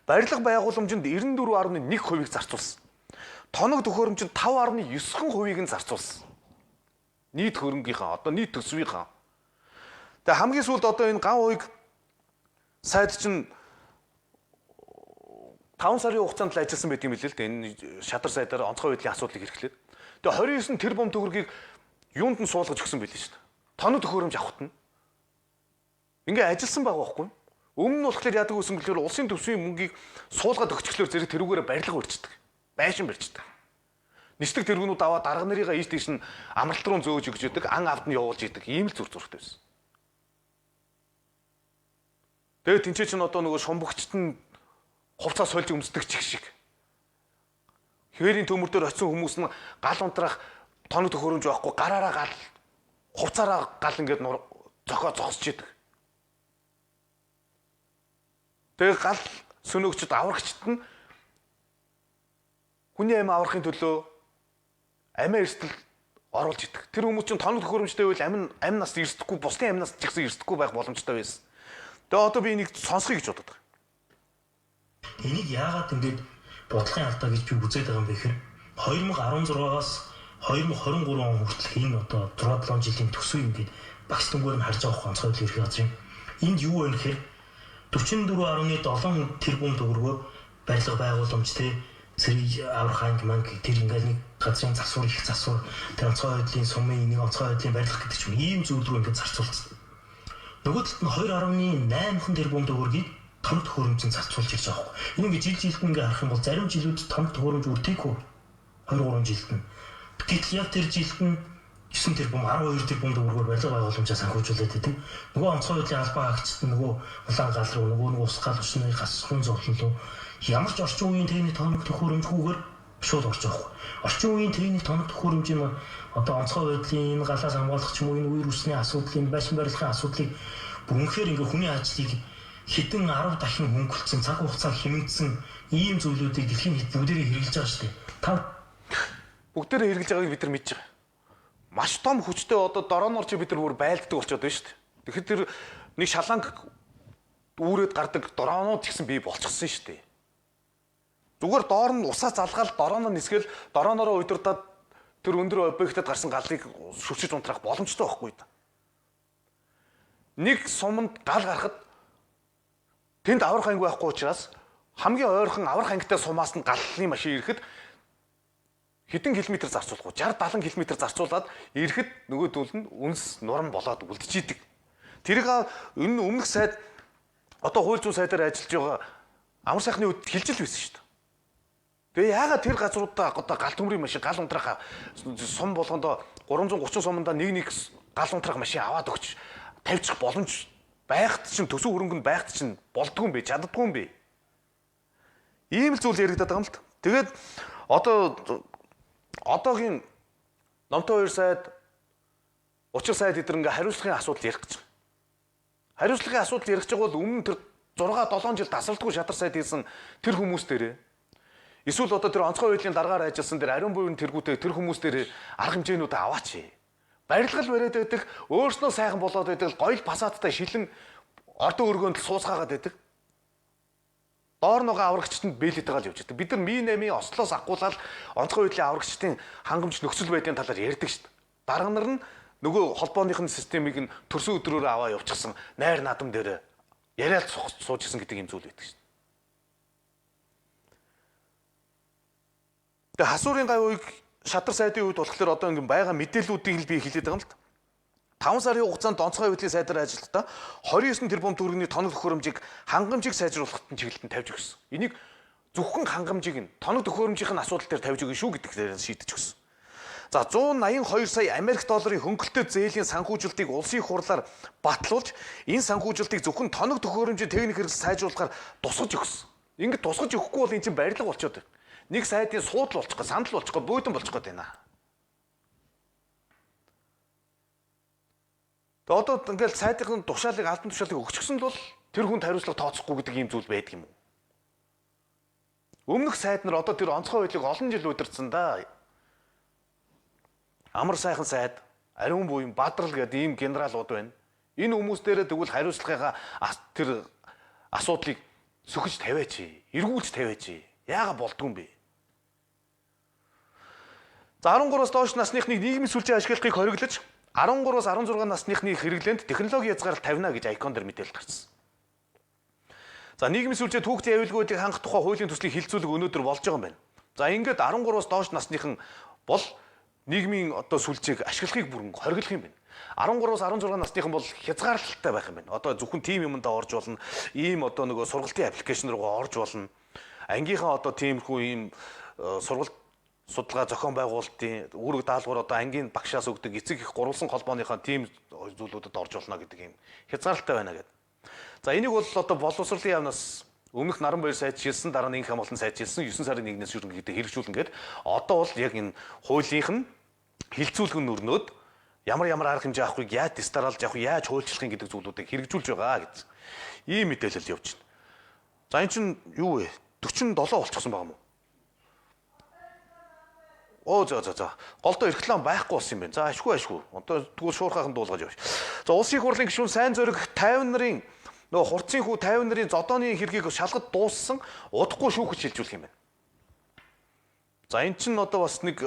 Барилга байгууламжинд 94.1% зарцуулсан. Тоног төхөөрөмжинд 5.9% нь зарцуулсан. Нийт хөрөнгийнхаа одоо нийт төсвийнхаа. Тэгээ хамгийн сүүлд одоо энэ ган ууг сайд чинь 5 сарын хугацаанд л ажилласан байдаг юм билээ л дээ. Энэ шадар сайдаар онцгой байдлын асуудлыг эрхлээд. Тэгээ 29 тэрбум төгрөгийг юунд нь суулгаж өгсөн билээ шүү дээ. Тоног төхөөрөмж авахт нь. Ингээ ажилласан байгаа байхгүй юу? Өмнө нь болохоор яадаг гэсэн гэхээр улсын төсвийн мөнгийг суулгаад өгчлөөр зэрэг тэрүүгээрээ барилга өрчдөг. Байшин барьждаг. Нислэг тэргүүнүүд аваад дарга нарыгаа ийш тийш нь амралт руу зөөж өгч идэг, ан авд нь явуулж идэг. Ийм л зургтай байсан. Тэгээд тэнцээ чинь одоо нөгөө шумбагчт нь хувцас сольж өмсдөг чих шиг. Хвэрийн төмөр дээр очисон хүмүүс нь гал унтраах тоног төхөөрөмж байхгүй гараараа гал хувцаараа гал ингээд зогсож идэг. Тэгээ гал сөнөөгчд аврагчд нь хүний амь аврахын төлөө амиа эрсдэл оруулж идэг. Тэр хүмүүс чинь тоног төхөөрөмжтэй байвал амь нас эрсдэхгүй, бусдын амь нас ч гэсэн эрсдэхгүй байх боломжтой байсан. Тэгээ одоо би энийг сонсхийг гэж бодод байгаа. Энийг яагаад ингэж бодлогын алдаа гэж би үзээд байгаа юм бэ гэхээр 2016-аас 2023 он хүртэл энэ одоо 6-7 жилийн төсөв ингээд багш түнгээр нь харж байгаа онцгой ерхий газрын энд юу вэ гэхээр 44.7 тэрбум төгрөгөөр барилга байгууламж зэрэг аврах анги манг тэр ингээд нэг газрын засвар их засвар тэр онцгой байдлын сумын нэг онцгой байдлын барилга гэдэг чинь ийм зүйл рүү ингээд зарцуулсан. Нөгөө талд нь 2.8 тэрбум төгрөгийг тоног төхөөрөмжөнд зарцуулж ирж байгаа юм. Энэ ингээд жил ингээд харах юм бол зарим жилүүд тоног төхөөрөмж үртэйггүй 2-3 жилд нь. Гэтэл яг тэр жилд нь 9 тэрбум 12 тэрбум төгрөгөөр барилга байгууламжаа санхүүжүүлээд байдаг. Нөгөө онцгой байдлын албан агчид нөгөө улаан гал руу нөгөө ус гал усны гасхын зовлон руу ямар ч орчин үеийн техник тоног төхөөрөмжгүйгээр шууд орж байгаа. Орчин үеийн техник тоног төхөөрөмж юм одоо онцгой байдлын галаас хамгаалах ч юм уу энэ үер усны асуудлын байшин барилгын асуудлыг бүгнхээр ингээ хүний ажлыг хэдэн 10 дахин хөнгөлцсөн цаг хугацаа хэмнэсэн ийм зүйлүүдийг дэлхийн хэд бүгдээрээ хэрэгжилж байгаа шүү дээ. Бүгдээрээ хэрэгжилж байгааг бид нар мэдж байгаа. Маш том хүчтэй одоо дорооноор чи бид нар бүр байлддаг болчиход байна шүү дээ. Тэгэхээр тэр нэг шаланг үүрээд гардаг дороонууд ч гэсэн бий болчихсон шүү дээ. Зүгээр доор нь усаа залгаал дорооноо нисгээл дороонороо удирдаад тэр өндөр объектэд гарсан галыг шүрчиж унтраах боломжтой байхгүй да. Нэг суманд гал гарахад тэнд аврах анги байхгүй учраас хамгийн ойрхон аврах ангитай сумаас нь галлын машин ирэхэд хэдэн километр зарцуулах вэ? 60-70 км зарцуулаад ирэхэд нөгөөдөл нь үнс нуран болоод үлдчихийдэг. Тэрийг энэ өмнөх сайд одоо хууль зүйн сайдаар ажиллаж байгаа амар сайхны үед хэлж л байсан шүү дээ. Тэгээ яагаад тэр газруудаа одоо гал төмрийн машин гал унтраах сум болгондоо 330 сумдаа нэг гал унтраах машин аваад өгч тавьчих боломж байхад чинь төсөв хөрөнгөнд байхад чинь болдгүй юм бэ, чаддгүй юм бэ. Ийм л зүйл яригадаад байгаа юм л та. Тэгээд одоогийн номтой 2 сайд учир сайд эдэр ингээ хариуцлагын асуудал ярих гэж байгаа. Хариуцлагын асуудал ярих гэж бол өмнө тэр 6-7 жил тасралтгүй шадар сайд хийсэн тэр хүмүүс дээрээ эсвэл одоо тэр онцгой байдлын дараагаар ажилласан тэр ариун буйн тэргүүтэй тэр хүмүүс дээрээ арга хэмжээнүүдээ аваач. Барилгал бариад байдаг, өөрснөө сайхан болоод байдаг, гоёл пасааттай шилэн ордон өргөөнд суусгаагаад байдаг. Доор нөгөө аврагчтанд бэлээд байгаа л явж байдаг. Бид нар Ми8-ийн Ослоос агуулаад онцгой байдлын аврагчдын хангамж нөхцөл байдлын талаар ярьдаг шүү дээ. Дарга нар нь нөгөө холбооныхын системийг нь төрсөн өдрөөр аваа явуучихсан найр наадам дээр яриад суужсэн гэдэг юм зүйл байдаг шүү дээ. Тэгээ хасуурын гавьыг шадар сайдын үед болохоор одоо ингэ байгаа мэдээллүүдийг л би хэлээд байгаа юм л та. 5 сарын хугацаанд онцгой байдлын сайдаар ажиллахдаа 29 тэрбум төгрөгийн тоног төхөөрөмжийг хангамжийг сайжруулахын чиглэлд тавьж өгсөн. Энийг зөвхөн хангамжийг нь тоног төхөөрөмжийн асуудал дээр тавьж өгнө шүү гэдгээр шийдэж өгсөн. За 182 сая Америк долларын хөнгөлөлтөд зээлийн санхүүжилтийг улсын хурлаар батлуулж энэ санхүүжилтийг зөвхөн тоног төхөөрөмжийн техник хэрэгсэл сайжруулахаар тусгаж өгсөн. Ингээд тусгаж өгөхгүй бол эн чинь барилга болчиход байна. Нэг сайдын суудл болчихгоо, сандал болчихгоо, буудан болчихгоо байна. Тэгээ одоо ингээл сайдын тушаалыг албан тушаалыг өгчихсөн л бол тэр хүнд хариуцлага тооцохгүй гэдэг ийм зүйл байдаг юм уу? Өмнөх сайд нар одоо тэр онцгой хуулийг олон жил удирдсан да. Амар сайхан сайд, ариун буян, бадрал гэдэг ийм генералууд байна. Энэ хүмүүс дээрээ тэгвэл хариуцлагынхаа тэр асуудлыг сөхөж тавиач, эргүүлж тавиач. Яага болдгүй юм бэ? За 13-аас доош насныхныг нийгмийн сүлжээ ашиглахыг хориглож 13-аас 16 насныхны хэрэглээнд технологийн хязгаарлалт тавина гэж айкон дээр мэдээлэл гарсан. За нийгмийн сүлжээ түүхтийн аюулгүйдийг хангах тухай хуулийн төслийг хилцүүлэг өнөөдөр болж байгаа юм байна. За ингээд 13-аас доош насныхан бол нийгмийн одоо сүлжээг ашиглахыг бүрэн хориглох юм байна. 13-аас 16 насныхан бол хязгаарлалттай байх юм байна. Одоо зөвхөн тим юмдаа орж болно. Ийм одоо нөгөө сургалтын аппликейшн руу орж болно. Ангийнхаа одоо тиймэрхүү ийм сургалт судалгаа зохион байгуулалтын үүрэг даалгавар одоо ангийн багшаас өгдөг эцэг их гурвалсан холбооныхаа тим зүйлүүдэд орж болно гэдэг ийм хязгаарлалтай байна гэдэг. За энийг бол одоо боловсролын яамнаас өмнөх Наранбаяр сайд шилсэн дараа нь инх хамгаалалтын сайд шилсэн 9 сарын 1-ээс ерөнхийдөө хэрэгжүүлнэ гээд одоо бол яг энэ хуулийнх нь хилцүүлгэн нүрнөөд ямар арга хэмжээ авахыг яаж дистаралж авах яаж хуульчлахын гэдэг зүйлүүдийг хэрэгжүүлж байгаа гэсэн ийм мэдээлэл явж байна. За энэ чинь юу вэ? 47 болчихсон байгаа юм уу? За. Голдоо эрхлэн байхгүй болсон юм байна. За ашгүй. Одоо тэгвэл шуурхаахан дуулгаж явж. За улсын их хурлын гишүүн сайн зориг 50 нарын нөгөө хурцын хүү 50 нарын зодооны хэргийг шалгад дууссан удахгүй шүүхэж шилжүүлэх юм байна. За эн чинь одоо бас нэг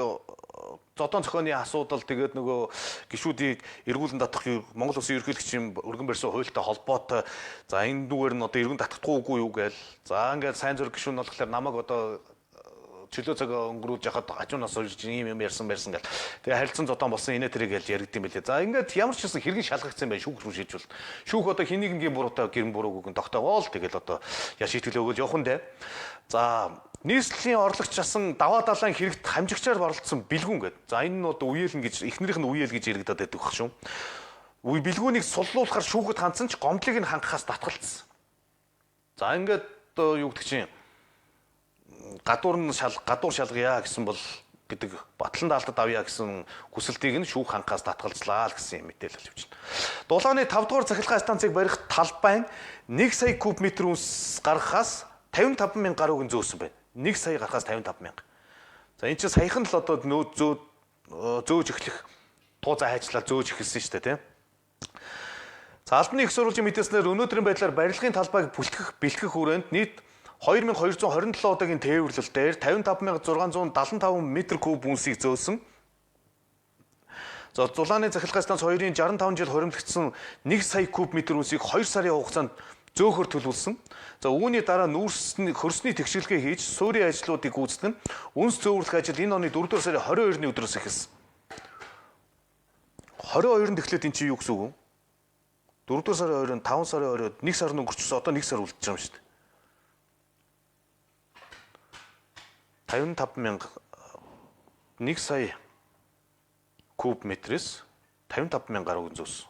зодоон зохионы асуудал тэгээд нөгөө гишүүдийг эргүүлэн татах Монгол Улсын ерөнхийлөгчийн өргөн барьсан хуультай холбоотой. За энэ дүүгээр нь одоо эргэн татахгүй юу гээл. За ингээд сайн зориг гишүүн болохоор намайг одоо чөлөө цаг өнгөрүүлж яхад хажуунаас орж ийм юм ярьсан гэл. Тэгээ харилцан зодон болсон инээ тэрэг гэж яригдсан байлээ. За ингээд ямар ч хэсэн хэрэг шалгагдсан байх шүүх рүү шийдвэл. Шүүх одоо хэнийг нэг буруутай гэрэн бурууг нь тогтоогоол тэгэл одоо яа шийтгэл өгөөл явах нь дээ. За нийслэлийн орлогч асан даваа далайн хэрэгт хамжигчаар оролцсон бэлгүүн гэдэг. За энэ нь одоо үеэлнэ гэж эхнэрийнх нь үеэл гэж яригадаад байдаг баг шүү. Үе бэлгүүнийг суллуулахар шүүхэд хандсан ч гомдлыг нь хангахаас татгалцсан. За ингээд одоо юу гэдэг чинь гадуур шалгая гэсэн бол гэдэг батлан даалтад авъя гэсэн хүсэлтийг нь шүүх хангахаас татгалзлаа гэсэн мэдээлэл явж байна. Дулааны 5 дугаар цахилгаан станцыг барих талбайн 1 сая куб метр үнс гаргахаас 55 мянга гаруйг нь зөөсөн байна. 1 сая гарахаас 55 мянга. За энэ чинь саяхан л одоо зөөж эхлэх тууцаа хайчлаа зөөж эхэлсэн шүү дээ тийм. За албаны их сурвалжийн мэдээснээр өнөөдрийн байдлаар барилгын талбайг бэлтгэх хүрээнд нийт 2227 удаагийн тээвэрлэл дээр 55675 м3 үнсийг зөөсөн. За Зулааны цахилгаан станц 2-ын 65 жил хуримтлагдсан 1 сая куб метр үнсийг 2 сарын хугацаанд зөөхөр төлөвлөсөн. За үүний дараа хөрсний тэгшилгээ хийж суурийн ажлуудыг гүйцэтгэн үнс зөөвөрлөх ажил энэ оны 4-р сарын 22-ны өдрөөс эхэлсэн. 22-нд эхлээд эн чинь юу гэсэн үг вэ? 4-р сарын 20-нд 5 сарын 20-нд 1 сар өнгөрчихсөн одоо 1 сар үлдчихэж байгаа юм шүү дээ. 55 мянга 1 сая куб метрээс 55 мянга гаруй зөөсөн.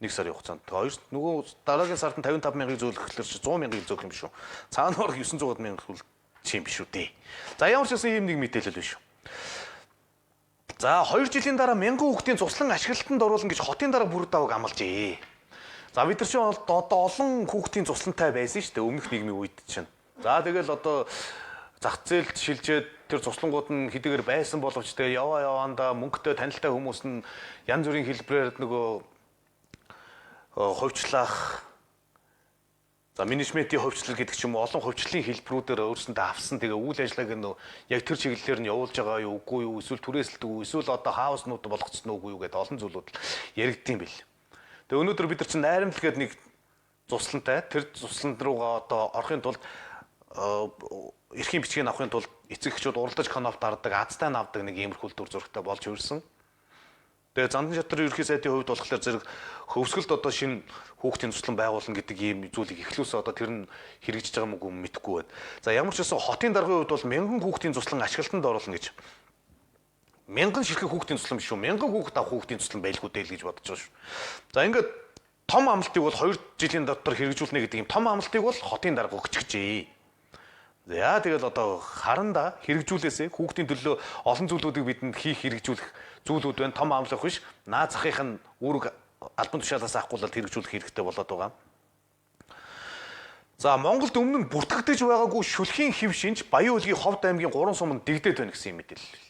1 сарын хугацаанд. Нөгөө дараагийн сард 55 мянгаыг зөөлөх гэхэлэр 100 мянгаыг зөөх юм шүү. Цаанаар 900 мянга үлдчих юм биш үү дээ. За ямар ч гэсэн ийм нэг мэдээлэл биш шүү. За 2 жилийн дараа 1000 хүүхдийн цуслан ашиглалтанд оруулна гэж хотын дарга бүр даваг амлажээ. За бид нар чинь одоо олон хүүхдийн цуслантай байсан шүү дээ өмнөх нийгмийн үед чинь. За тэгэл одоо зах зээлд шилжээд тэр цуслангууд нь хэдийгээр байсан боловч тэгээ яваандаа мөнгөтэй танилтай хүмүүс нь янз бүрийн хэлбэрээр нөгөө хувьчлах за менежментийн хувьчлал гэдэг ч юм уу олон хувьчлалын хэлбэрүүдээр өөрсөндөө авсан тэгээ үйл ажиллагааг нь яг тэр чиглэлээр нь явуулж байгаа юу үгүй юу эсвэл түрээсэлдэг үү эсвэл одоо хауснууд болгоцсон үгүй юу гэдэг олон зүйлүүд яригдсан бил. Тэгээ өнөөдөр бид нар чинь найрамдал гэдэг нэг цуслантай тэр цусланд руугаа одоо орохын тулд эрхийн бичгийг авахын тулд эцэг эхчүүд уралдаж конопт дарддаг, азтай навдаг нэг иймэрхүү дүр зурагтай болж хөрсөн. Тэгээ Зандан шатрын ерхий сайдын хувьд болохоор зэрэг хөвсгөлд одоо шинэ хүүхдийн туслан байгуулна гэдэг ийм зүйлийг эхлүүлсэн одоо тэр нь хэрэгжиж байгаа мөг юм мэдэхгүй байна. За ямар ч байсан хотын даргын хувьд бол 1000 хүүхдийн туслан ашиглалтанд оруулна гэж. 1000 ширхэг хүүхдийн туслан биш шүү. 1000 хүүхд авах хүүхдийн туслан байлгүй дээ л гэж бодож байгаа шүү. За ингээд том амлалтыг бол 2 жилийн дотор хэрэгжүүлнэ гэдэг ийм том амлалтыг бол хотын дарга өгчихжээ. За тэгэл одоо харанда хэрэгжүүлээсээ хүүхдийн төлөө олон зүйлүүдийг бидэнд хийх хэрэгжүүлэх зүйлүүд байна. Том амлах биш. Наад захынх нь үүрэг албан тушаалаас авахгүйд хэрэгжүүлэх хэрэгтэй болоод байгаа. За Монголд өмнө нь бүртгэгдэж байгаагүй шүлхийн хэв шинж Баян Хөлгийн Ховд аймгийн 3 суманд дэгдээд байна гэсэн юм мэдээлэл.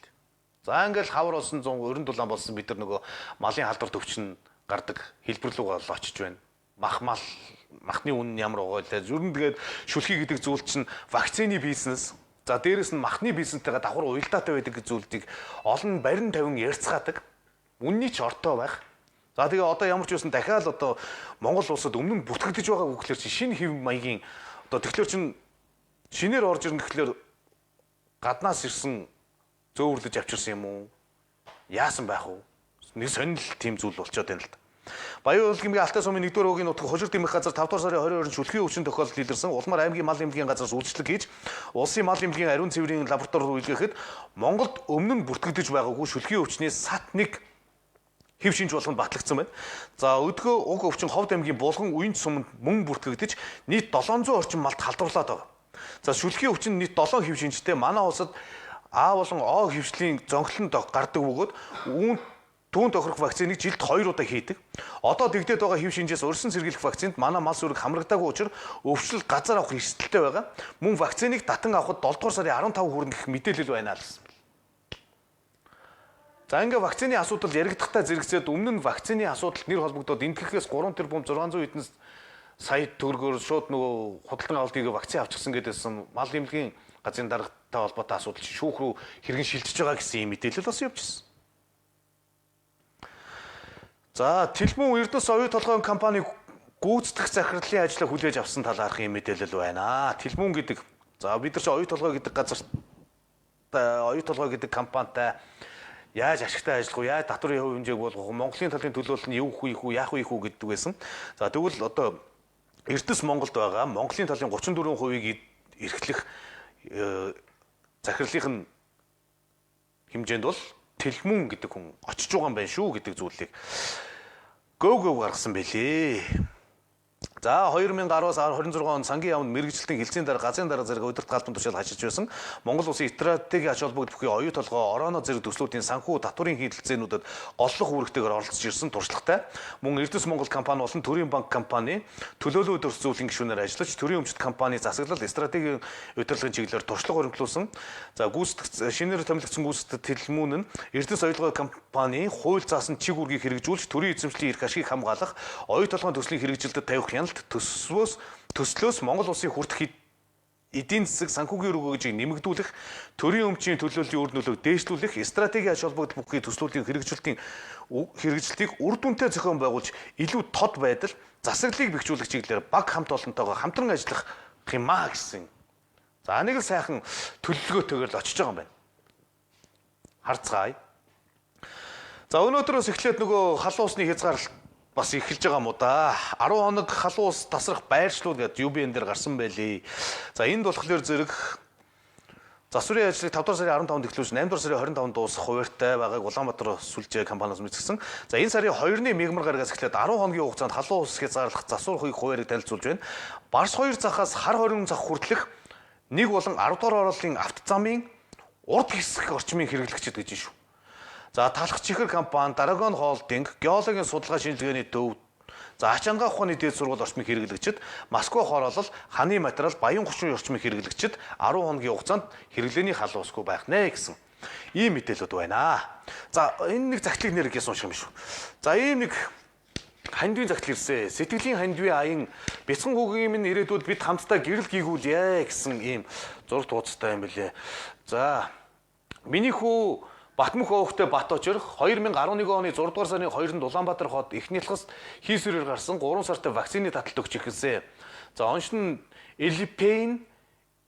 За ингээл хавар болсон 190 дулаан болсон бид нар нөгөө малын халдвар төвчин гардаг хэлбэрлүүг бол очиж байна. Махны үн ямар байгаа вэ? Зүрэн тэгээд шүлхий гэдэг зүйл чинь вакцины бизнес. За дээрэс нь махны бизнестэйгээ давхар уялдаатай байдаг зүйлийг олон барин тавин ярьцгаадаг. Үнний ч ортой байх. За тэгээ одоо ямар ч байсан дахиад одоо Монгол улсад өмнө нь бүртгэгдэж байгаа үгээр чинь шинэ хэв маягийн одоо тэгэхээр чин шинээр орж ирнэ гэхлээр гаднаас ирсэн зөөвөрлөж авчирсан юм уу? Яасан байх вэ? Нэг сонирхол тийм зүйл болчиход байна л да. Баян Хөлгийн Алтай сумын 1-р өвгийн нутаг хожир дэмэх газар 5 дугаар сарын 22-нд шүлхийн өвчин тохиолдол илэрсэн Улмар аймгийн мал эмнэлгийн газраас үйлчлэг хийж улсын мал эмнэлгийн ариун цэврийн лаборатори руу илгээхэд Монголд өмнө нь бүртгэгдэж байгаагүй шүлхийн өвчнээ САТ-1 хэв шинж болгонд батлагдсан байна. За өдгөө уг өвчин Ховд аймгийн Булган Уянт суманд мөн бүртгэгдэж нийт 700 орчим малд халдварлаад байгаа. За шүлхийн өвчин нийт 7 хэв шинжтэй манай улсад А болон О хэвшлийн зонхлон гардаг бөгөөд түүн тохирох вакциныг жилд 2 удаа хийдэг. Одоо дэгдээд байгаа хэв шинжээс урьдчилан сэргийлэх вакцинд манай мал сүрэг хамрагдаагүй учраас өвчлөл газар авах эрсдэлтэй байгаа. Мөн вакциныг татан авахд 7 дугаар сарын 15 хүрнэ гэх мэдээлэл байна л гэсэн. За ингээ вакцины асуудал яригдахтаа зэрэгцээд өмнө нь вакцины асуудалд нэр холбогдоод энтгэхээс 3 тэрбум 600 хэдэн сая төгрөгөөр шууд нөгөө худалдан авалтыг вакцины авчихсан гэдээсэн мал эмнэлгийн газрын даргатай холбоотой асуудал шүүх рүү хэрхэн шилжиж байгаа гэсэн юм мэдээлэл бас явьжсэн. За Тэлмүн Эрдэнэс оюу толгойн компани гүйцэтгэх захирлын ажлыг хүлээж авсан талаарх юм мэдээлэл байна. Тэлмүн гэдэг за бид нар чи оюу толгой гэдэг газар оюу толгой гэдэг компанитай яаж ашигтай ажиллах вэ? Яаж татварын хувь хэмжээг болгох вэ? Монголын талын төлөөлөл нь юу хийх үү, яах вэ гэдэг байсан. За тэгвэл одоо Эрдэнэс Монголд байгаа Монголын талын 34%-ийг эрхлэх захирлын хэмжээнд бол Тэлмүн гэдэг хүн очиж байгаа юм байна шүү гэдэг зүйлийг гөв гаргасан байлээ. За 2010-аас 26 он сангийн яамд мэргэжилтийн хилцээний дараа газрын дарга зэрэг удирдах албан тушаал хашиж байсан. Монгол улсын стратегийн ач холбогдох бүхий оюу толгой орооно зэрэг төслүүдийн санхүү татварын хилцээнүүдэд голлох үүрэгтэйгээр оролцож ирсэн туршлагатай. Мөн Эрдэнэс Монгол компани болон Төрийн банк компани төлөөлөл өдөрцүүлэн гишүүнээр ажиллаж төрийн өмчт компани засаглал стратегийн удирдлагын чиглэлээр туршлага хөрөнгөлүүлсэн. За гүйцэтгэх шинээр томилогдсон гүйцэтгэх Тэлмүн нь Эрдэнэс оюутлогын компани хууль заасан чиг үүргийг хэрэгжүүлж төрийн эзэмшлийн эрх ашгийг хамгаалах оюу толгойн төслийн хэрэгжилтэд тавих хяналт төслөөс Монгол улсын хүртэх эдийн засаг санхүүгийн өргөжийг нэмэгдүүлэх, төрийн өмчийн төлөөллийн үр нөлөөг дээшлүүлэх, стратегийн ач холбогдол бүхий төслүүдийн хэрэгжилтийг үр дүнтэй зохион байгуулж илүү тод байдал засаглалыг бэхжүүлэх чиглэлээр баг хамт олонтойгоо хамтран ажиллах юм аа гэсэн. За нэг л сайхан төлөвлөгөөтэйгээр л очиж байгаа юм байна. Харцгаая. За өнөөдрөөс эхлээд нөгөө халуун усны хязгаарлалт бас эхэлж байгаа мó да. 10 хоног халуун ус тасрах байршлууд гэдэг UBN дээр гарсан байлээ. За энд болохоор зэрэг засварын ажлыг 5 дугаар сарын 15-нд эхлүүлж 8 дугаар сарын 25-нд дуусгах хуваарьтай байгааг Улаанбаатар сүлжээ компаниас мэдгдсэн. За энэ сарын 2-ны мегмар гарагаас эхлээд 10 хоногийн хугацаанд халуун ус хязгаарлах засвар хуваарийг танилцуулж байна. Барс 2 захаас хар хорин зах хүртэлх нэг болон 10 дугаар ороолын автозамын урд хэсэг орчмын хэрэглэгчид гэж шүү. За талах чихэр компани, Дарагон холдинг, геологийн судалгаа шинжилгээний төв, за ач ангаа ухааны дээд сургууль орчмын хэрэглэгчид, Москва хороолол, ханы материал, Баян 30 орчмын хэрэглэгчид 10 хоногийн хугацаанд хэрэглээний халуун усгүй байх нэ гэсэн ийм мэдээлэлүүд байна. За энэ нэг захидлыг нэр гэсэн унших юм шүү. За ийм нэг хандвийн захидал ирсэн. Сэтгэлийн хандвийн аян бяцхан хүүгийн минь ирээдүйд бид хамтдаа гэрэл гийгүүлье гэсэн ийм зураг тууцтай юм билээ. За миний хүү Батмөх өвгтэй Бат очор 2011 оны 6 дугаар сарын 2-нд Улаанбаатар хот эхний ялгаас хийсвэрээр гарсан 3 сартай вакцины таталт өгч эхэлсэн. За онш нь Элипейн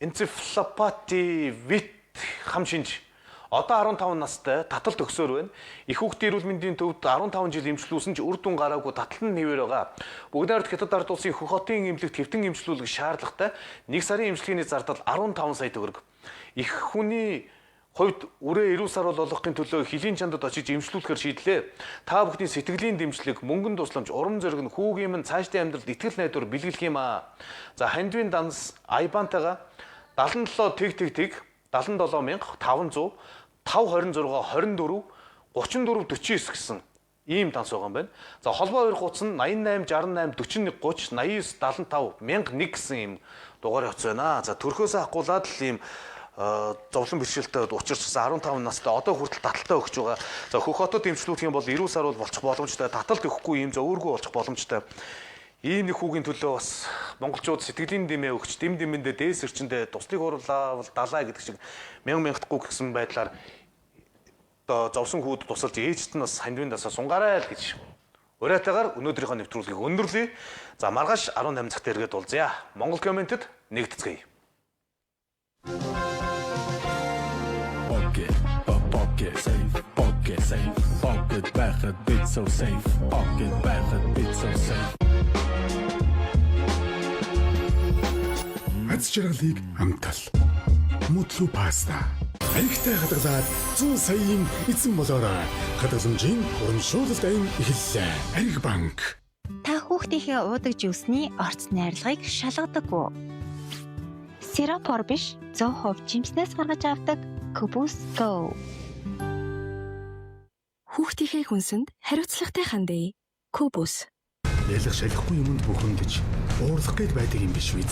энцефалопати вит хам шинж одоо 15 настай таталт өгсөөр байна. Их хүүхдийн эрүүл мэндийн төвд 15 жил эмчилүүлсэн ч үр дүн гараагүй таталт нь хэвээр байгаа. Бүгд найрамдах Хятад ард улсын хөх хотын эмнэлэгт хэвтэн эмчилүүлэх шаардлагатай 1 сарын эмчилгээний зардал 15 сая төгрөг. Их хүний хувьд үрээ 90 сар болгохын төлөө хилийн чандад очиж эмчлүүлэхээр шийдлээ. Та бүхний сэтгэлийн дэмжлэг, мөнгөн тусламж, урам зориг нь хүүгийн минь цаашдын амьдралд итгэл найдвар бэлгэлэх юм аа. За хандвийн данс Айбантайгаа 77 77500 526 24 34 49 гэсэн Ийм данс байгаа юм байна. За холбоо 230 88 68 41 30 89 75 1001 гэсэн ийм дугаар явц байна. За төрхөөсөө хахгуулаад л ийм зовлон бэрхшээлтэй учирчсан 15 настай одоо хүртэл таталтай өгч байгаа. За хөх хотод эмчлүүлэх юм бол 90 сар бол болчих боломжтой. Таталт өгөхгүй ийм зөвөргөө болчих боломжтой. Ийм нэг хүүгийн төлөө бас монголчууд сэтгэлийн дэмээ өгч дэм дэмэндээ дээс эрчэндээ туслыг хурлаа далаа гэдэг шиг мянгахгүй гэсэн байдлаар одоо зовсон хүүд тусалж ээжт нь бас хандвын дасаа сунгаарай л гэж уриатайгаар өнөөдрийнхөө нэвтрүүлгийг өндөрлөе. За маргааш 18 цагт эргээд уулзъя. Монгол комментэд нэгдэцгээе. Pocket safe. Pocket байхад bit so safe. Pocket байхад bit so safe. Аз жаргалыг амтал. Мөдлүү паста. Аягтай хадгалаад 100 саяын эзэн болоорой. Хадгаламжийн урамшуулалт айн эхэллээ. Ариг банк. Та хүүхдийнхээ уудаг жүүсний орц найрлагыг шалгадаггүй. Сиропор биш 100% жимснээс гаргаж авдаг Kubus Go. Хүүхдийнхээ хүнсэнд хариуцлагатай хандъя. Kubus. Ялах шалахгүй юмд бухимдаж уурлах гээд байдаг юм биш үү?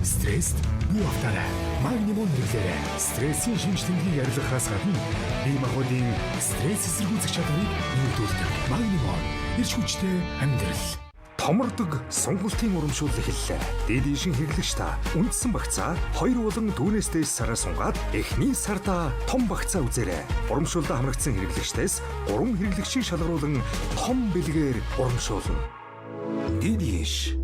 Стресст бүү автаарай. Магнимум нэрлээрэй. Стрессийн шинж тэмдгийг арилгахаас гадна бие махбодын стресс эсэргүүцэх чадварыг нэмэгдүүлдэг. Магнимум эрч хүчтэй амьдрал. Томордог сонголтын урамшуул эхэллээ. Дээд ишин хэрэглэгч та үндсэн багцаа 2 болон түүнээс дээш сараа сунгаад эхний сарда том багцаа үзээрэй. Урамшууллаа хамрагдсан хэрэглэгчдээс 3 хэрэглэгчийг шалгаруулan том бэлгээр урамшуулна. Дээд иш